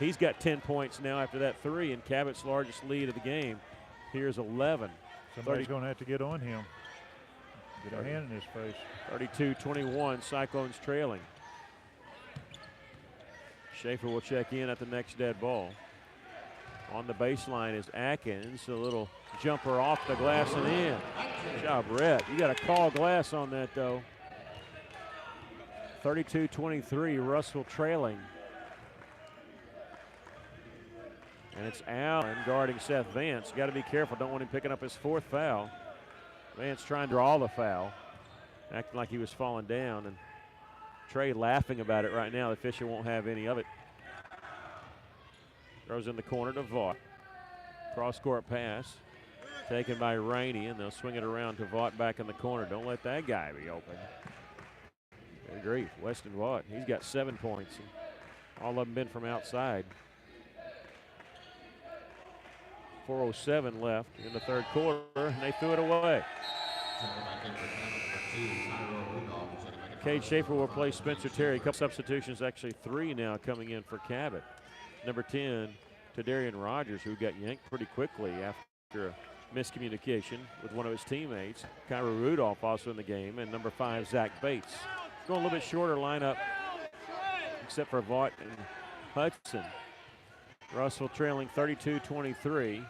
He's got 10 points now after that three, and Cabot's largest lead of the game. Here's 11. Somebody's going to have to get on him. Get a hand in his face. 32-21, Cyclones trailing. Schaefer will check in at the next dead ball. On the baseline is Atkins. A little jumper off the glass and in. Good job, Rhett. You got to call glass on that, though. 32-23, Russell trailing. And it's Allen guarding Seth Vance. You got to be careful. Don't want him picking up his fourth foul. Vance trying to draw the foul, acting like he was falling down, and Trey laughing about it right now. The official won't have any of it. Throws in the corner to Vaught. Cross-court pass taken by Rainey, and they'll swing it around to Vaught back in the corner. Don't let that guy be open. Good grief, Weston Vaught. He's got 7 points, and all of them been from outside. 4:07 left in the third quarter, and they threw it away. Cade Schaefer will play Spencer Terry. Couple substitutions, actually 3 now coming in for Cabot. Number 10, Tadarian Rogers, who got yanked pretty quickly after a miscommunication with one of his teammates. Kyra Rudolph also in the game, and number 5, Zach Bates. Going a little bit shorter lineup, except for Vaught and Hudson. Russell trailing 32-23.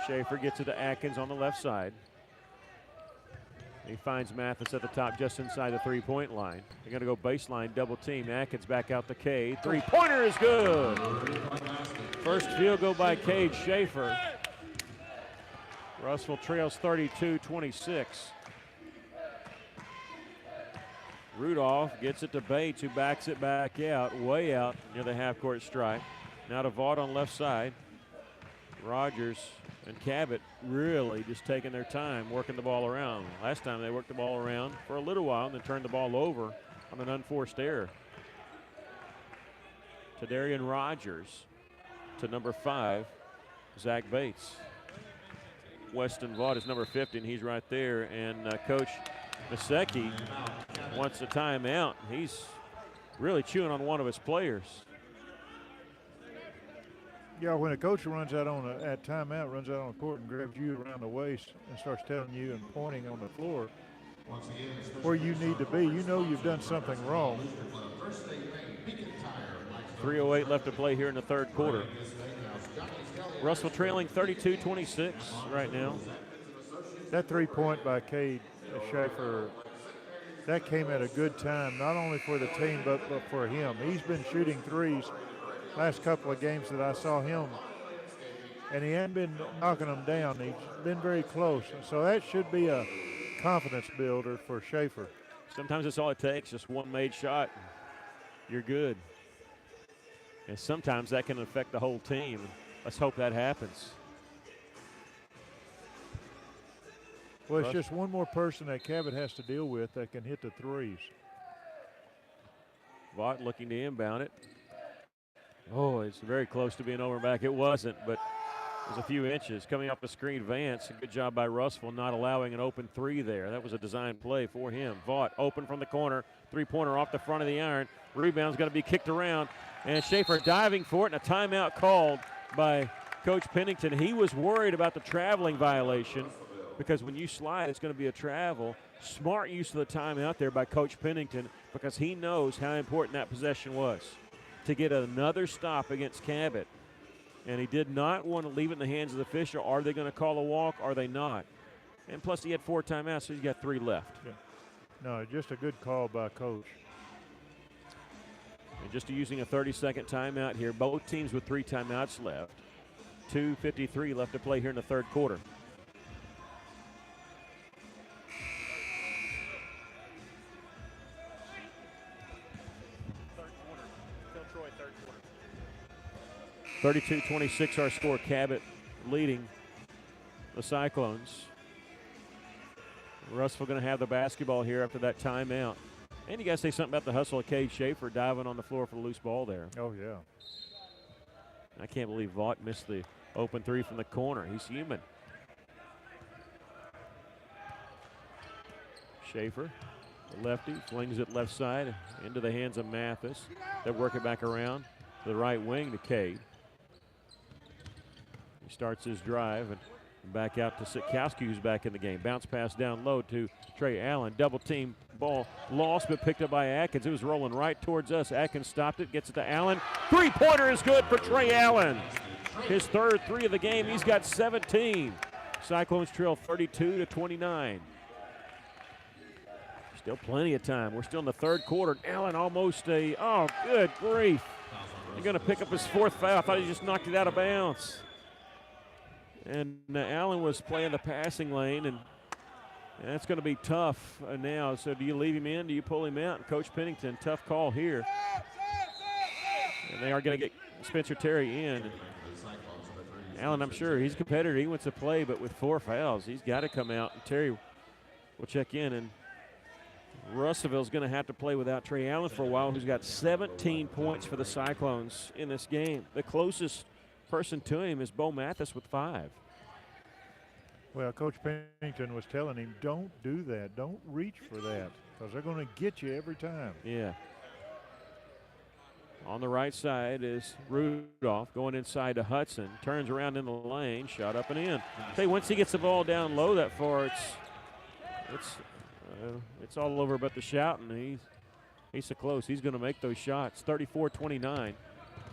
Schaefer gets it to Atkins on the left side. He finds Mathis at the top just inside the three-point line. They're going to go baseline, double team. Atkins back out to Cade. Three-pointer is good. First field goal by Cade Schaefer. Russell trails 32-26. Rudolph gets it to Bates, who backs it back out, way out near the half-court stripe. Now to Vaught on left side. Rogers and Cabot really just taking their time working the ball around. Last time they worked the ball around for a little while and then turned the ball over on an unforced error. Tadarian Rogers to number 5, Zach Bates. Weston Vaught is number 50, and he's right there. And Coach Miseki wants a timeout. He's really chewing on one of his players. Yeah, when a coach runs out at timeout, runs out on the court and grabs you around the waist and starts telling you and pointing on the floor where you need to be, you know you've done something wrong. 3:08 left to play here in the third quarter. Russell trailing 32-26 right now. That three-point by Cade Schaefer, that came at a good time, not only for the team but for him. He's been shooting threes last couple of games that I saw him, and he hadn't been knocking them down. He's been very close, so that should be a confidence builder for Schaefer. Sometimes that's all it takes, just one made shot, you're good. And sometimes that can affect the whole team. Let's hope that happens. Well, it's just one more person that Cabot has to deal with that can hit the threes. Vaught looking to inbound it. Oh, it's very close to being over back. It wasn't, but it was a few inches. Coming up the screen, Vance. A good job by Russell not allowing an open three there. That was a design play for him. Vaught open from the corner. Three-pointer off the front of the iron. Rebound's going to be kicked around. And Schaefer diving for it, and a timeout called by Coach Pennington. He was worried about the traveling violation because when you slide, it's going to be a travel. Smart use of the timeout there by Coach Pennington because he knows how important that possession was to get another stop against Cabot. And he did not want to leave it in the hands of the official. Are they going to call a walk? Are they not? And plus, he had 4 timeouts, so he's got 3 left. Yeah. No, just a good call by Coach. And just using a 30-second timeout here. Both teams with 3 timeouts left. 2:53 left to play here in the third quarter. Third quarter. Phil Troy, third quarter. 32-26 our score. Cabot leading the Cyclones. Russell going to have the basketball here after that timeout. And you got to say something about the hustle of Cade Schaefer diving on the floor for the loose ball there. Oh, yeah. I can't believe Vaught missed the open three from the corner. He's human. Schaefer, the lefty, flings it left side into the hands of Mathis. They work it back around to the right wing to Cade. He starts his drive and back out to Sitkowski, who's back in the game. Bounce pass down low to Trey Allen. Double team ball lost, but picked up by Atkins. It was rolling right towards us. Atkins stopped it, gets it to Allen. Three-pointer is good for Trey Allen. His third 3 of the game. He's got 17. Cyclones trail 32-29. Still plenty of time. We're still in the third quarter. Allen almost oh, good grief. He's going to pick up his 4th foul. I thought he just knocked it out of bounds. And Allen was playing the passing lane, and that's going to be tough now. So do you leave him in? Do you pull him out? And Coach Pennington, tough call here. And they are going to get Spencer Terry in. Allen, I'm sure he's a competitor. He wants to play, but with 4 fouls, he's got to come out. And Terry will check in. And Russellville's going to have to play without Trey Allen for a while, who's got 17 points for the Cyclones in this game. The closest person to him is Bo Mathis with 5. Well, Coach Pennington was telling him, don't do that. Don't reach for that because they're going to get you every time. Yeah. On the right side is Rudolph going inside to Hudson. Turns around in the lane, shot up and in. Say once he gets the ball down low that far, it's all over but the shouting. He's so close. He's going to make those shots. 34-29.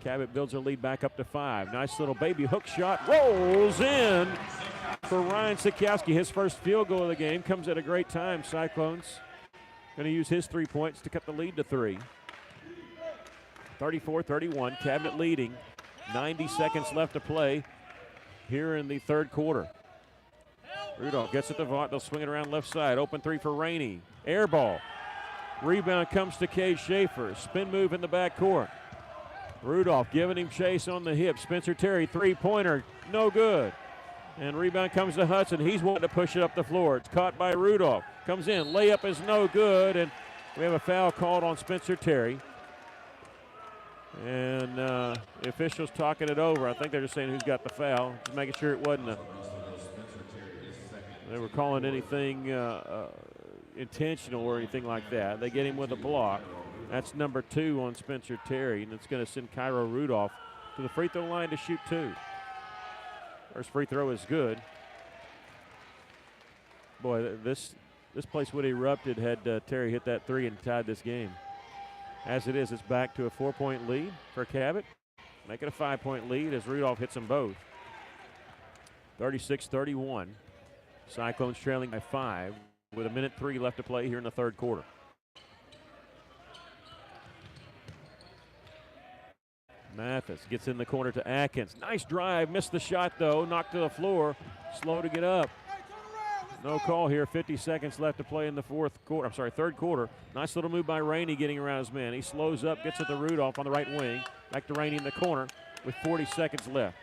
Cabot builds their lead back up to 5. Nice little baby hook shot. Rolls in for Ryan Sitkowski. His first field goal of the game comes at a great time. Cyclones going to use his 3 points to cut the lead to 3. 34-31. Cabot leading. 90 seconds left to play here in the third quarter. Rudolph gets it to Vaught. They'll swing it around left side. Open 3 for Rainey. Air ball. Rebound comes to Cade Schaefer. Spin move in the backcourt. Rudolph giving him chase on the hip. Spencer Terry, 3-pointer, no good. And rebound comes to Hudson. He's wanting to push it up the floor. It's caught by Rudolph. Comes in. Layup is no good. And we have a foul called on Spencer Terry. And the officials talking it over. I think they're just saying who's got the foul. Just making sure it wasn't they were calling anything intentional or anything like that. They get him with a block. That's number 2 on Spencer Terry, and it's going to send Cairo Rudolph to the free throw line to shoot 2. First free throw is good. Boy, this place would have erupted had Terry hit that 3 and tied this game. As it is, it's back to a 4-point lead for Cabot. Make it a 5-point lead as Rudolph hits them both. 36-31. Cyclones trailing by 5 with 1:03 left to play here in the third quarter. Mathis gets in the corner to Atkins. Nice drive, missed the shot though, knocked to the floor, slow to get up. No call here, 50 seconds left to play in the third quarter. Nice little move by Rainey getting around his man. He slows up, gets it to Rudolph on the right wing. Back to Rainey in the corner with 40 seconds left.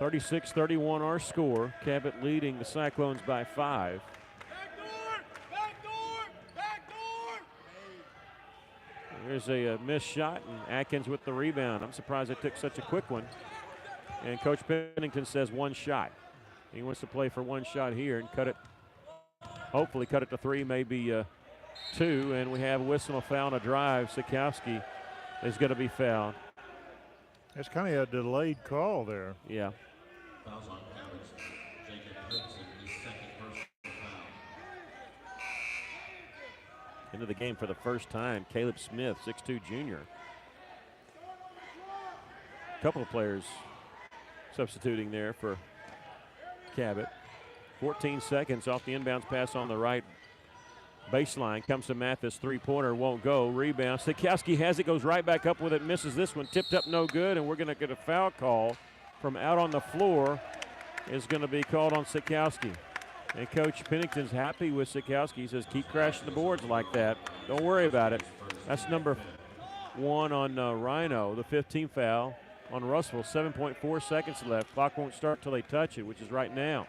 36-31 our score. Cabot leading the Cyclones by 5. There's a missed shot, and Atkins with the rebound. I'm surprised it took such a quick one. And Coach Pennington says one shot. He wants to play for one shot here and cut it, hopefully cut it to 3, maybe 2. And we have a whistle, a foul, and a drive. Sikowski is going to be fouled. It's kind of a delayed call there. Yeah. Fouls on Cabot. Jacob Hudson, his second personal foul. Into the game for the first time, Caleb Smith, 6'2 junior. A couple of players substituting there for Cabot. 14 seconds off the inbounds pass on the right baseline. Comes to Mathis, three-pointer, won't go. Rebound. Sikowski has it, goes right back up with it, misses this one. Tipped up, no good, and we're going to get a foul call from out on the floor. Is going to be called on Sikowski. And Coach Pennington's happy with Sikowski. He says, keep crashing the boards like that. Don't worry about it. That's number 1 on Rhino, the 15th foul on Russell. 7.4 seconds left. Clock won't start till they touch it, which is right now.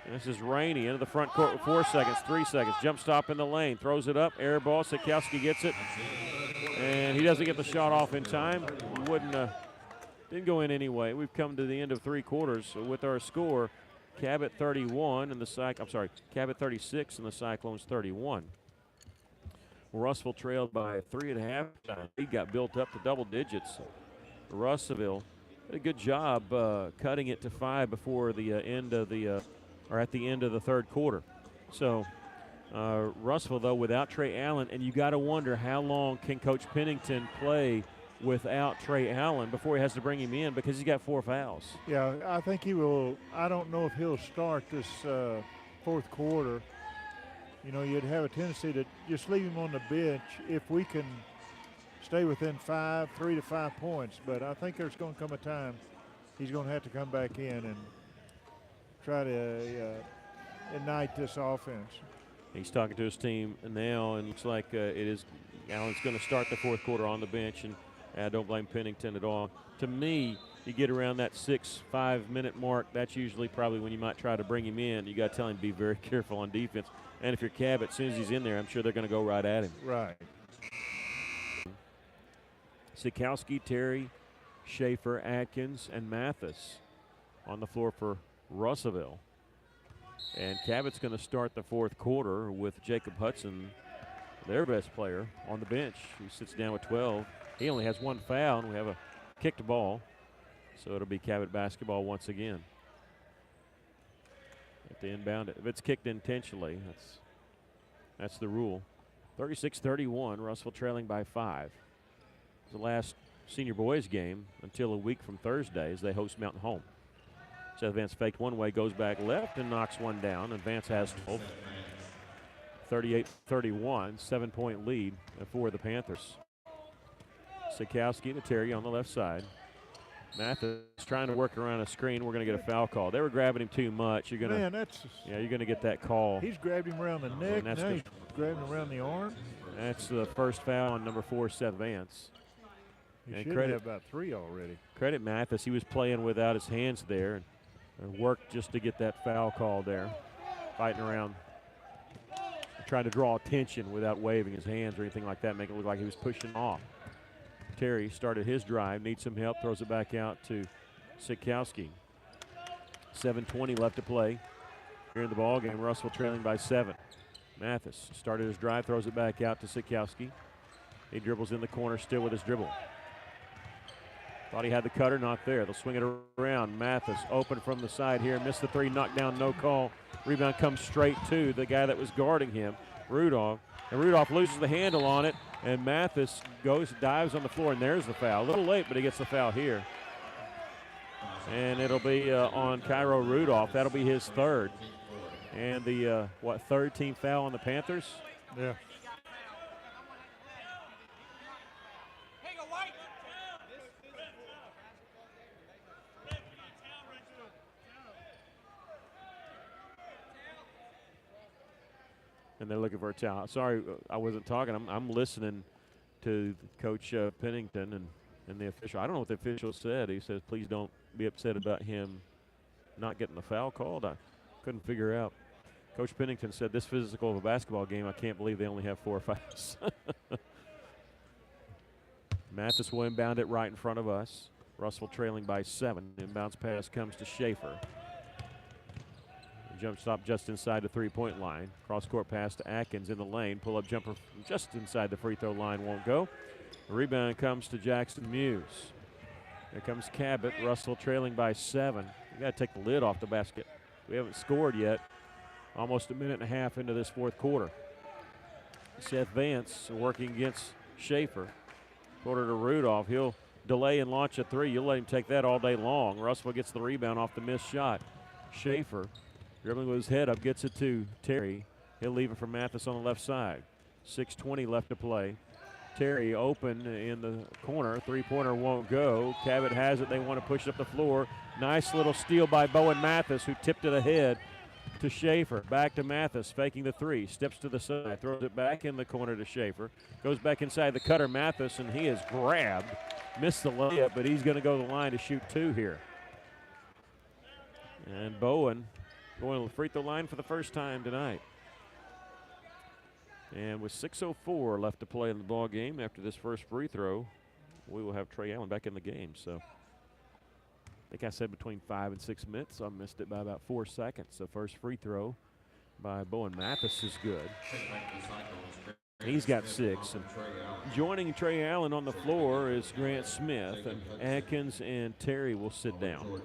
And this is Rainey into the front court with 4 seconds, 3 seconds. Jump stop in the lane, throws it up, air ball. Sikowski gets it, and he doesn't get the shot off in time. Didn't go in anyway. We've come to the end of 3 quarters with our score. Cabot 31 and Cabot 36 and the Cyclones 31. Russell trailed by 3 at halftime. He got built up to double digits. Russellville did a good job cutting it to 5 before the end of the at the end of the third quarter. So Russellville, though, without Trey Allen, and you got to wonder how long can Coach Pennington play without Trey Allen before he has to bring him in, because he's got 4 fouls. Yeah, I think he will. I don't know if he'll start this fourth quarter. You know, you'd have a tendency to just leave him on the bench if we can stay within 3 to 5 points. But I think there's going to come a time he's going to have to come back in and try to ignite this offense. He's talking to his team now, and looks like Allen's going to start the fourth quarter on the bench, and I don't blame Pennington at all. To me, you get around that 6-5 minute mark, that's usually probably when you might try to bring him in. You got to tell him to be very careful on defense. And if you're Cabot, as soon as he's in there, I'm sure they're going to go right at him. Right. Sikowski, Terry, Schaefer, Atkins, and Mathis on the floor for Russellville. And Cabot's going to start the fourth quarter with Jacob Hudson, their best player, on the bench. He sits down with 12. He only has 1 foul, and we have a kicked ball. So it'll be Cabot basketball once again. At the inbound, if it's kicked intentionally, that's the rule. 36-31, Russell trailing by 5. It's the last senior boys game until a week from Thursday as they host Mountain Home. Seth Vance faked one way, goes back left, and knocks one down, and Vance has 12. 38-31, 7-point lead for the Panthers. Sikowski to Terry on the left side. Mathis trying to work around a screen. We're going to get a foul call. They were grabbing him too much. You're going to get that call. He's grabbed him around the neck. Now he's grabbing him around the arm. That's the first foul on number 4, Seth Vance. He should have about 3 already. Credit Mathis. He was playing without his hands there and worked just to get that foul call there. Fighting around, trying to draw attention without waving his hands or anything like that, make it look like he was pushing off. Terry started his drive, needs some help, throws it back out to Sikowski. 7:20 left to play here in the ball game. Russell trailing by 7. Mathis started his drive, throws it back out to Sikowski. He dribbles in the corner, still with his dribble. Thought he had the cutter, not there. They'll swing it around. Mathis open from the side here, missed the 3, knocked down, no call. Rebound comes straight to the guy that was guarding him, Rudolph. And Rudolph loses the handle on it, and Mathis dives on the floor, and there's the foul. A little late, but he gets the foul here. And it'll be on Cairo Rudolph. That'll be his 3rd. And the, third team foul on the Panthers? Yeah. And they're looking for a towel. Sorry, I wasn't talking. I'm listening to Coach Pennington and the official. I don't know what the official said. He says, please don't be upset about him not getting the foul called. I couldn't figure out. Coach Pennington said, this physical of a basketball game, I can't believe they only have 4 fouls. Mathis will inbound it right in front of us. Russell trailing by 7. Inbounds pass comes to Schaefer. Jump stop just inside the three-point line. Cross-court pass to Atkins in the lane. Pull-up jumper just inside the free throw line won't go. The rebound comes to Jackson Muse. Here comes Cabot. Russell trailing by 7. You got to take the lid off the basket. We haven't scored yet. Almost a minute and a half into this fourth quarter. Seth Vance working against Schaefer. Quarter to Rudolph. He'll delay and launch a 3. You'll let him take that all day long. Russell gets the rebound off the missed shot. Schaefer dribbling with his head up, gets it to Terry. He'll leave it for Mathis on the left side. 6:20 left to play. Terry open in the corner. Three-pointer won't go. Cabot has it. They want to push it up the floor. Nice little steal by Bowen Mathis, who tipped it ahead to Schaefer. Back to Mathis, faking the 3. Steps to the side. Throws it back in the corner to Schaefer. Goes back inside the cutter, Mathis, and he is grabbed. Missed the layup, but he's going to go to the line to shoot 2 here. And Bowen going to the free throw line for the first time tonight. And with 6:04 left to play in the ball game after this first free throw, we will have Trey Allen back in the game. So I think I said between 5 and 6 minutes. I missed it by about 4 seconds. The first free throw by Bowen Mathis is good. He's got 6. And joining Trey Allen on the floor is Grant Smith, and Atkins and Terry will sit down.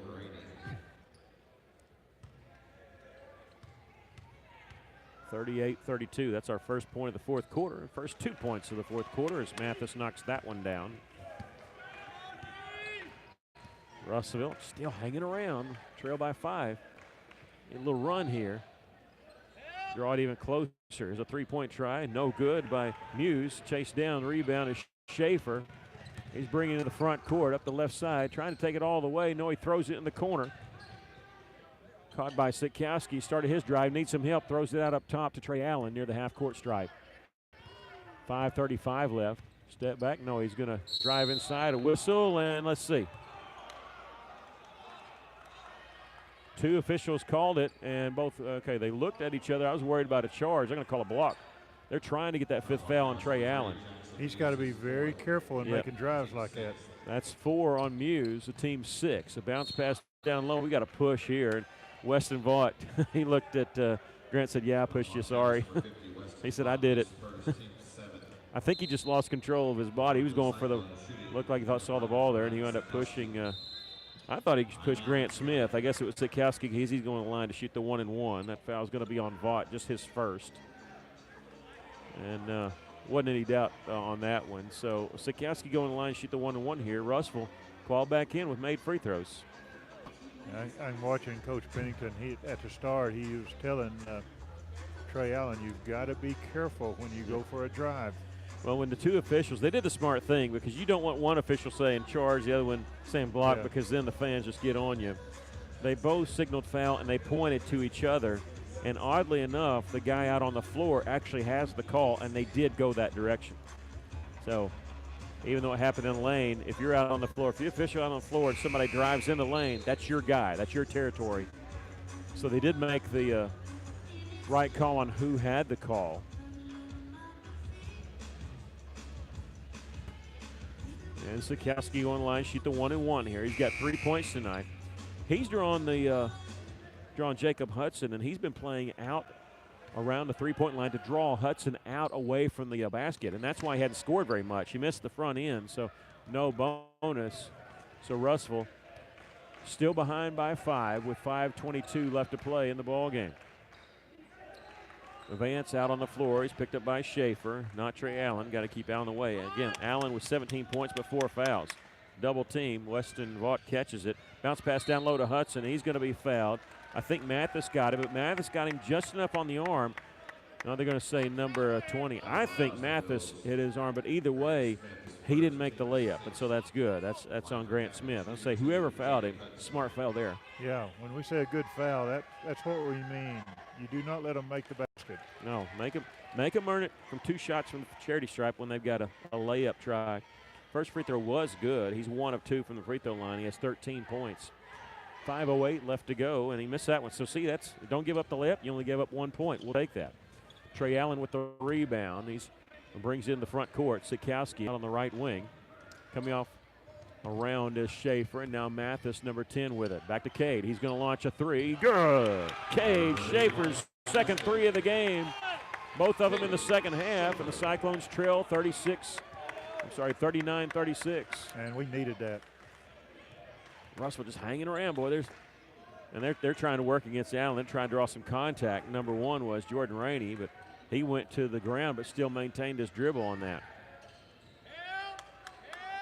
(38-32). That's our first point of the fourth quarter. First 2 points of the fourth quarter as Mathis knocks that one down. Russellville still hanging around. Trail by 5. A little run here. Draw it even closer. Here's a three-point try. No good by Muse. Chased down. Rebound is Schaefer. He's bringing it to the front court up the left side. Trying to take it all the way. No, he throws it in the corner. Caught by Sikowski. Started his drive. Needs some help. Throws it out up top to Trey Allen near the half-court stripe. 5:35 left. Step back. No, he's going to drive inside. A whistle, and let's see. 2 officials called it, and both, okay, they looked at each other. I was worried about a charge. They're going to call a block. They're trying to get that 5th foul on Trey Allen. He's got to be very careful in making drives like that. That's 4 on Muse, the team 6. A bounce pass down low. We got a push here. Weston Vaught, he looked at Grant, said, yeah, I pushed you, sorry. He said, I did it. I think he just lost control of his body. He was going for the, looked like he saw the ball there, and he ended up pushing. I thought he pushed Grant Smith. I guess it was Sikowski. He's going to the line to shoot the 1-and-1. That foul is going to be on Vaught, just his first. And wasn't any doubt on that one. So Sikowski going to the line to shoot the 1-and-1 here. Russell called back in with made free throws. I'm watching Coach Pennington. At the start, he was telling Trey Allen, you've got to be careful when you go for a drive. Well, when the 2 officials, they did the smart thing because you don't want one official saying charge, the other one saying block, because then the fans just get on you. They both signaled foul and they pointed to each other. And oddly enough, the guy out on the floor actually has the call, and they did go that direction. So even though it happened in the lane, if you're out on the floor, if you're official out on the floor and somebody drives in the lane, that's your guy. That's your territory. So they did make the right call on who had the call. And Sikowski on the line, shoot the 1-and-1 here. He's got 3 points tonight. He's drawn Jacob Hudson, and he's been playing out around the three-point line to draw Hudson out away from the basket, and that's why he hadn't scored very much. He missed the front end, so no bonus. So Russell still behind by 5 with 5:22 left to play in the ball game. Vance out on the floor. He's picked up by Schaefer, not Trey Allen. Got to keep Allen away. Again, Allen with 17 points but 4 fouls. Double team. Weston Vaught catches it. Bounce pass down low to Hudson. He's going to be fouled. I think Mathis got it, but Mathis got him just enough on the arm. Now they're going to say number 20. I think Mathis hit his arm, but either way, he didn't make the layup, and so that's good. That's on Grant Smith. I'll say whoever fouled him, smart foul there. Yeah, when we say a good foul, that's what we mean. You do not let them make the basket. No, make them earn it from 2 shots from the charity stripe when they've got a layup try. First free throw was good. He's 1 of 2 from the free throw line. He has 13 points. 5:08 left to go, and he missed that one. So, see, don't give up the layup. You only gave up 1 point. We'll take that. Trey Allen with the rebound. He brings in the front court. Sikowski out on the right wing. Coming off around is Schaefer, and now Mathis, number 10, with it. Back to Cade. He's going to launch a three. Good. Cade, Schaefer's second three of the game. Both of them in the second half, and the Cyclones trail 39-36. And we needed that. Russell just hanging around, boy. They're trying to work against Allen. They're trying to draw some contact. Number 1 was Jordan Rainey, but he went to the ground but still maintained his dribble on that.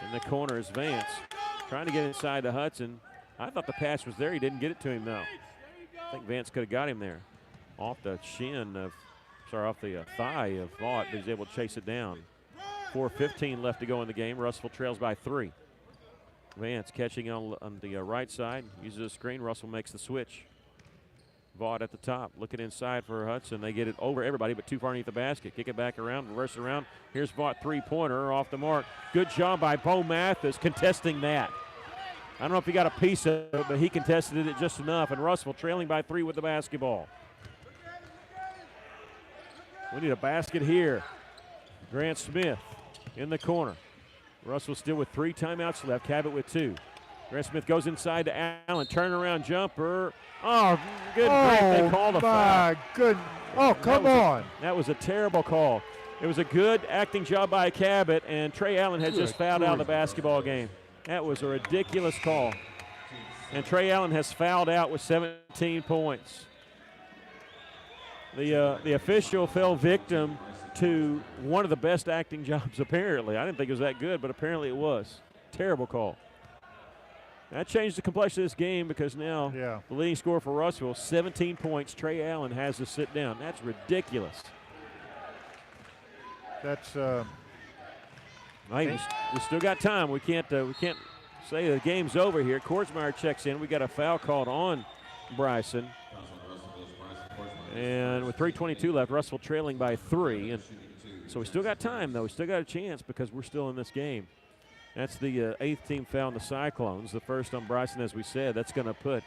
In the corner is Vance, trying to get inside to Hudson. I thought the pass was there. He didn't get it to him, though. I think Vance could have got him there. Off the thigh of Vaught, but he's able to chase it down. 4:15 left to go in the game. Russell trails by 3. Vance catching on the right side, uses a screen. Russell makes the switch. Vaught at the top, looking inside for Hudson. They get it over everybody, but too far underneath the basket. Kick it back around, reverse it around. Here's Vaught, three-pointer off the mark. Good job by Bo Mathis contesting that. I don't know if he got a piece of it, but he contested it just enough. And Russell trailing by 3 with the basketball. We need a basket here. Grant Smith in the corner. Russell still with 3 timeouts left. Cabot with 2. Grant Smith goes inside to Allen. Turnaround jumper. Oh, good grief. They called a foul. My goodness. Oh, come on. That was a terrible call. It was a good acting job by Cabot, and Trey Allen had just fouled out of the basketball game. That was a ridiculous call. And Trey Allen has fouled out with 17 points. The official fell victim to one of the best acting jobs, apparently. I didn't think it was that good, but apparently it was. Terrible call. That changed the complexion of this game because now the leading scorer for Russellville, 17 points. Trey Allen has to sit down. That's ridiculous. That's we still got time. We can't say the game's over here. Kordsmeyer checks in. We got a foul called on Bryson. And with 3:22 left, Russell trailing by 3. And so we still got time, though. We still got a chance because we're still in this game. That's the 8th team foul on the Cyclones. The first on Bryson, as we said. That's going to put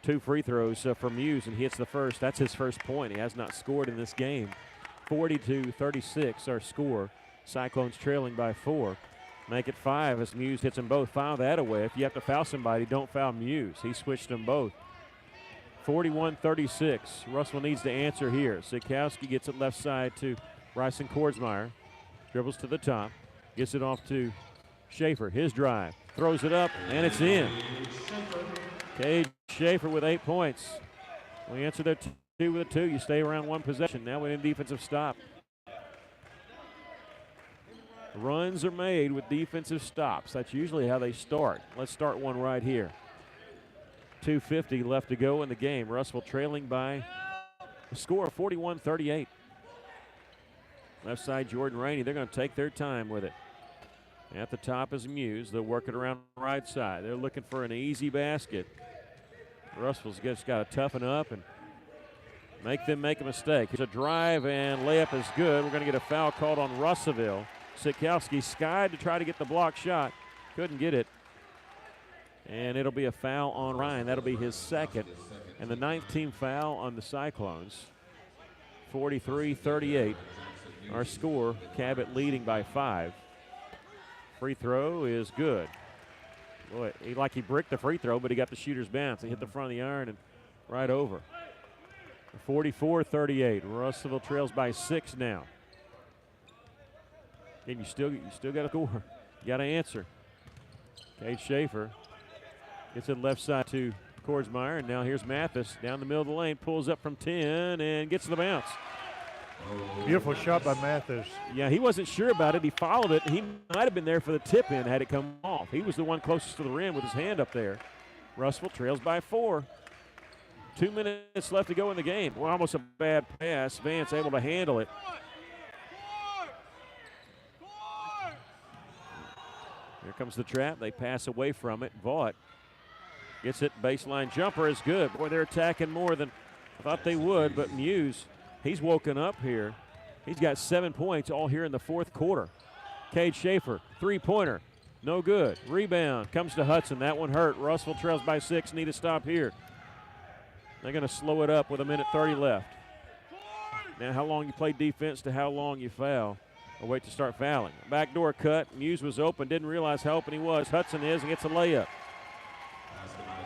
2 free throws for Muse, and he hits the first. That's his first point. He has not scored in this game. 40-36 our score. Cyclones trailing by 4. Make it 5 as Muse hits them both. Foul that away. If you have to foul somebody, don't foul Muse. He switched them both. 41-36. Russell needs to answer here. Sikowski gets it left side to Bryson Kordsmeyer. Dribbles to the top. Gets it off to Schaefer. His drive. Throws it up, and it's in. Cade Schaefer with 8 points. We answer their 2 with a 2. You stay around 1 possession. Now we need a defensive stop. Runs are made with defensive stops. That's usually how they start. Let's start one right here. 2:50 left to go in the game. Russell trailing by a score of 41-38. Left side, Jordan Rainey. They're going to take their time with it. At the top is Muse. They'll work it around the right side. They're looking for an easy basket. Russell's just got to toughen up and make them make a mistake. It's a drive, and layup is good. We're going to get a foul called on Russellville. Sikowski skied to try to get the block shot. Couldn't get it. And it'll be a foul on Ryan. That'll be his second. And the 9th team foul on the Cyclones. 43-38. Our score, Cabot leading by 5. Free throw is good. Boy, he bricked the free throw, but he got the shooter's bounce. He hit the front of the iron and right over. 44-38. Russellville trails by 6 now. And you still got to score. You got to answer. Cade Schaefer gets it left side to Kordsmeyer, and now here's Mathis down the middle of the lane, pulls up from 10 and gets the bounce. Beautiful shot by Mathis. Yeah, he wasn't sure about it. He followed it. He might have been there for the tip in had it come off. He was the one closest to the rim with his hand up there. Russellville trails by 4. 2 minutes left to go in the game. Well, almost a bad pass. Vance able to handle it. Here comes the trap. They pass away from it. Vaught gets it. Baseline jumper is good. Boy, they're attacking more than I thought they would, but Muse, he's woken up here. He's got 7 points all here in the 4th quarter. Cade Schaefer, 3-pointer. No good. Rebound comes to Hudson. That one hurt. Russellville trails by 6. Need a stop here. They're going to slow it up with 1:30 left. Now how long you play defense to how long you foul. Or wait to start fouling. Backdoor cut. Muse was open, didn't realize how open he was. Hudson is and gets a layup.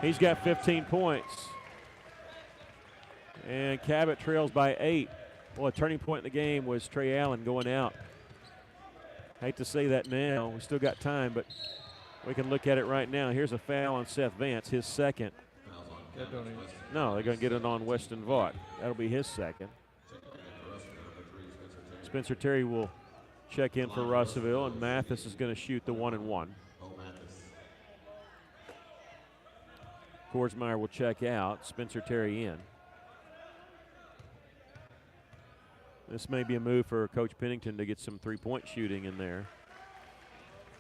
He's got 15 points. And Cabot trails by 8. Well, a turning point in the game was Trey Allen going out. Hate to say that now. We still got time, but we can look at it right now. Here's a foul on Seth Vance, his second. No, they're going to get it on Weston Vaught. That'll be his second. Spencer Terry will check in for Russellville, and Mathis is going to shoot the 1-and-1. Korsmeyer will check out. Spencer Terry in. This may be a move for Coach Pennington to get some three-point shooting in there.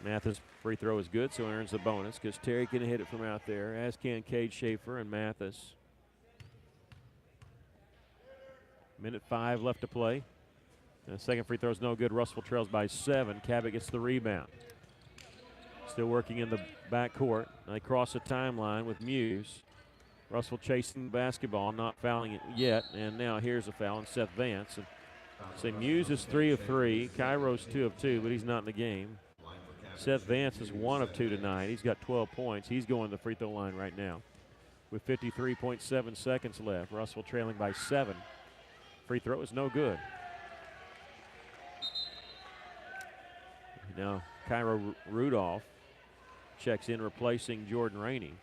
Mathis' free throw is good, so earns the bonus because Terry can hit it from out there, as can Cade Schaefer and Mathis. Minute 5 left to play. And the second free throw is no good. Russell trails by 7. Cabot gets the rebound. Still working in the backcourt. They cross the timeline with Muse. Russell chasing the basketball, not fouling it yet. And now here's a foul on Seth Vance. And say Muse is 3 of 3. Cairo's 2 of 2, but he's not in the game. Seth Vance is 1 of 2 tonight. He's got 12 points. He's going to the free throw line right now with 53.7 seconds left. Russell trailing by 7. Free throw is no good. Now Cairo Rudolph checks in, replacing Jordan Rainey.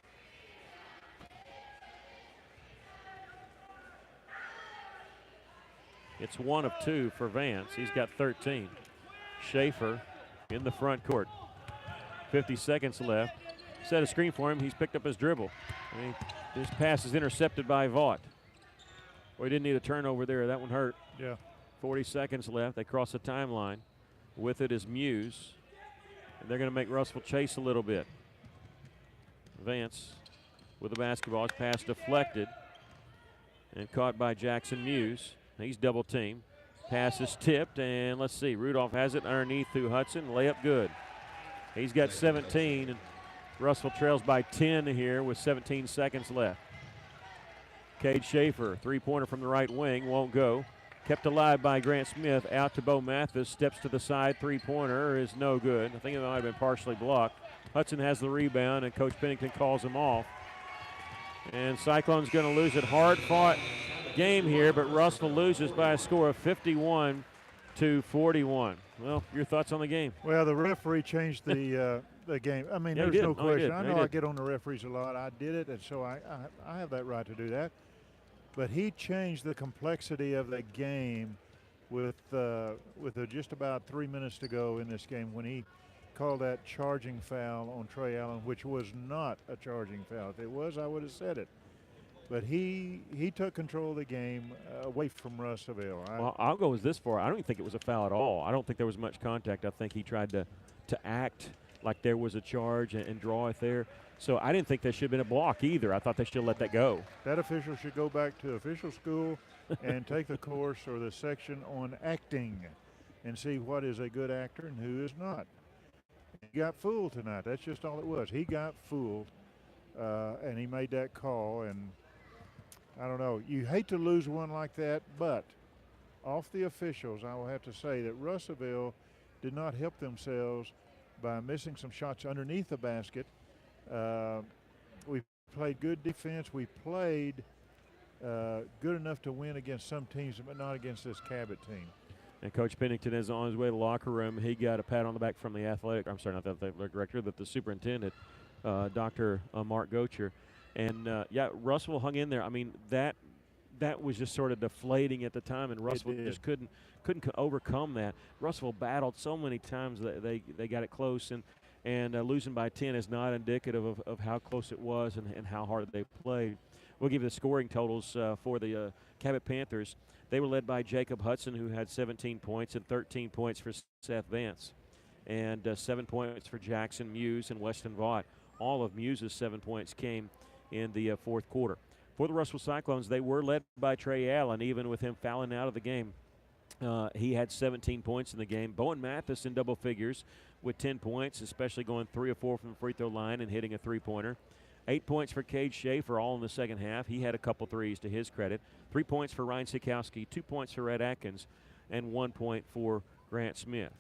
It's 1 of 2 for Vance. He's got 13. Schaefer in the front court. 50 seconds left. Set a screen for him. He's picked up his dribble. His pass is intercepted by Vaught. Well, he didn't need a turnover there. That one hurt. Yeah. 40 seconds left. They cross the timeline. With it is Muse. And they're going to make Russell chase a little bit. Vance with the basketball. His pass deflected and caught by Jackson Muse. He's double teamed. Pass is tipped, and let's see. Rudolph has it underneath through Hudson. Layup good. He's got 17, and Russell trails by 10 here with 17 seconds left. Cade Schaefer, three-pointer from the right wing, won't go. Kept alive by Grant Smith. Out to Bo Mathis. Steps to the side. Three-pointer is no good. I think it might have been partially blocked. Hudson has the rebound, and Coach Pennington calls him off. And Cyclones going to lose it. Hard-fought game here, but Russell loses by a score of 51-41. Well, your thoughts on the game? Well, the referee changed the game. I mean, there's no question. I know I get on the referees a lot. I did it, and so I have that right to do that. But he changed the complexity of the game with just about 3 minutes to go in this game when he called that charging foul on Trey Allen, which was not a charging foul. If it was, I would have said it. But he took control of the game away from Russellville. Well, I'll go with this far. I don't even think it was a foul at all. I don't think there was much contact. I think he tried to act like there was a charge and draw it there. So I didn't think there should have been a block either. I thought they should let that go. That official should go back to official school and take the course or the section on acting and see what is a good actor and who is not. He got fooled tonight. That's just all it was. He got fooled, and he made that call. And I don't know. You hate to lose one like that, but off the officials, I will have to say that Russellville did not help themselves by missing some shots underneath the basket. We played good defense. We played good enough to win against some teams, but not against this Cabot team. And Coach Pennington is on his way to the locker room. He got a pat on the back from the not the athletic director, but the superintendent, Dr. Mark Gocher. And, Russell hung in there. I mean, that was just sort of deflating at the time, and Russell just couldn't overcome that. Russell battled so many times that they got it close, and losing by 10 is not indicative of how close it was and how hard they played. We'll give you the scoring totals for the Cabot Panthers. They were led by Jacob Hudson, who had 17 points, and 13 points for Seth Vance, and 7 points for Jackson Muse and Weston Vaught. All of Muse's 7 points came in the fourth quarter. For the Russell Cyclones, they were led by Trey Allen, even with him fouling out of the game. He had 17 points in the game. Bowen Mathis in double figures with 10 points, especially going 3 of 4 from the free throw line and hitting a three-pointer. 8 points for Cade Schaefer, all in the second half. He had a couple threes to his credit. 3 points for Ryan Sikowski, 2 points for Red Atkins, and 1 point for Grant Smith.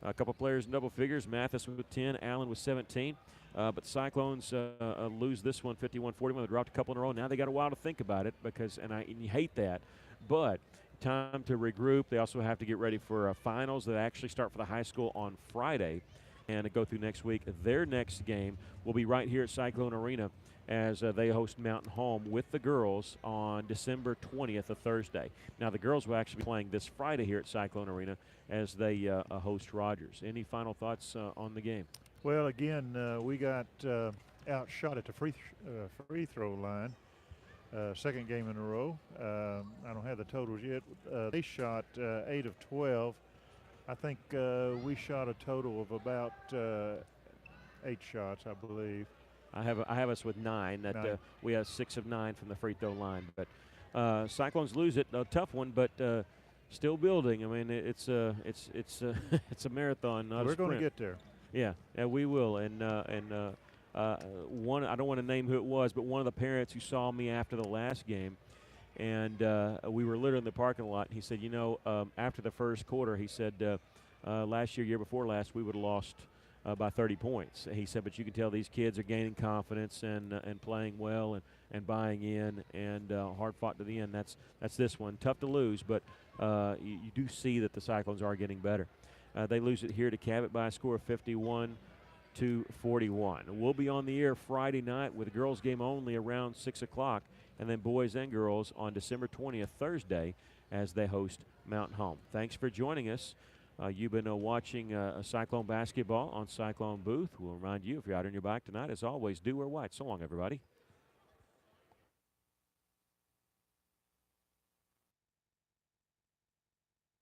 A couple players in double figures, Mathis with 10, Allen with 17. But the Cyclones lose this one 51-41. They dropped a couple in a row. Now they got a while to think about it and you hate that. But time to regroup. They also have to get ready for finals that actually start for the high school on Friday and go through next week. Their next game will be right here at Cyclone Arena as they host Mountain Home with the girls on December 20th, a Thursday. Now, the girls will actually be playing this Friday here at Cyclone Arena as they host Rogers. Any final thoughts on the game? Well, again, we got outshot at the free throw line. Second game in a row. I don't have the totals yet. They shot 8 of 12. I think we shot a total of about 8 shots, I believe. I have us with 9. That we have 6 of 9 from the free throw line. But Cyclones lose it, a tough one, but still building. I mean, it's a marathon, not a sprint. We're going to get there. Yeah, we will. And one, I don't want to name who it was, but one of the parents who saw me after the last game, and we were literally in the parking lot. He said, after the first quarter, he said, last year before last, we would have lost by 30 points. He said, but you can tell these kids are gaining confidence and playing well and buying in and hard fought to the end. That's this one. Tough to lose, but you do see that the Cyclones are getting better. They lose it here to Cabot by a score of 51-41. We'll be on the air Friday night with a girls game only around 6 o'clock, and then boys and girls on December 20th, Thursday, as they host Mountain Home. Thanks for joining us. You've been watching Cyclone basketball on Cyclone Booth. We'll remind you, if you're out on your bike tonight, as always, do wear white. So long, everybody.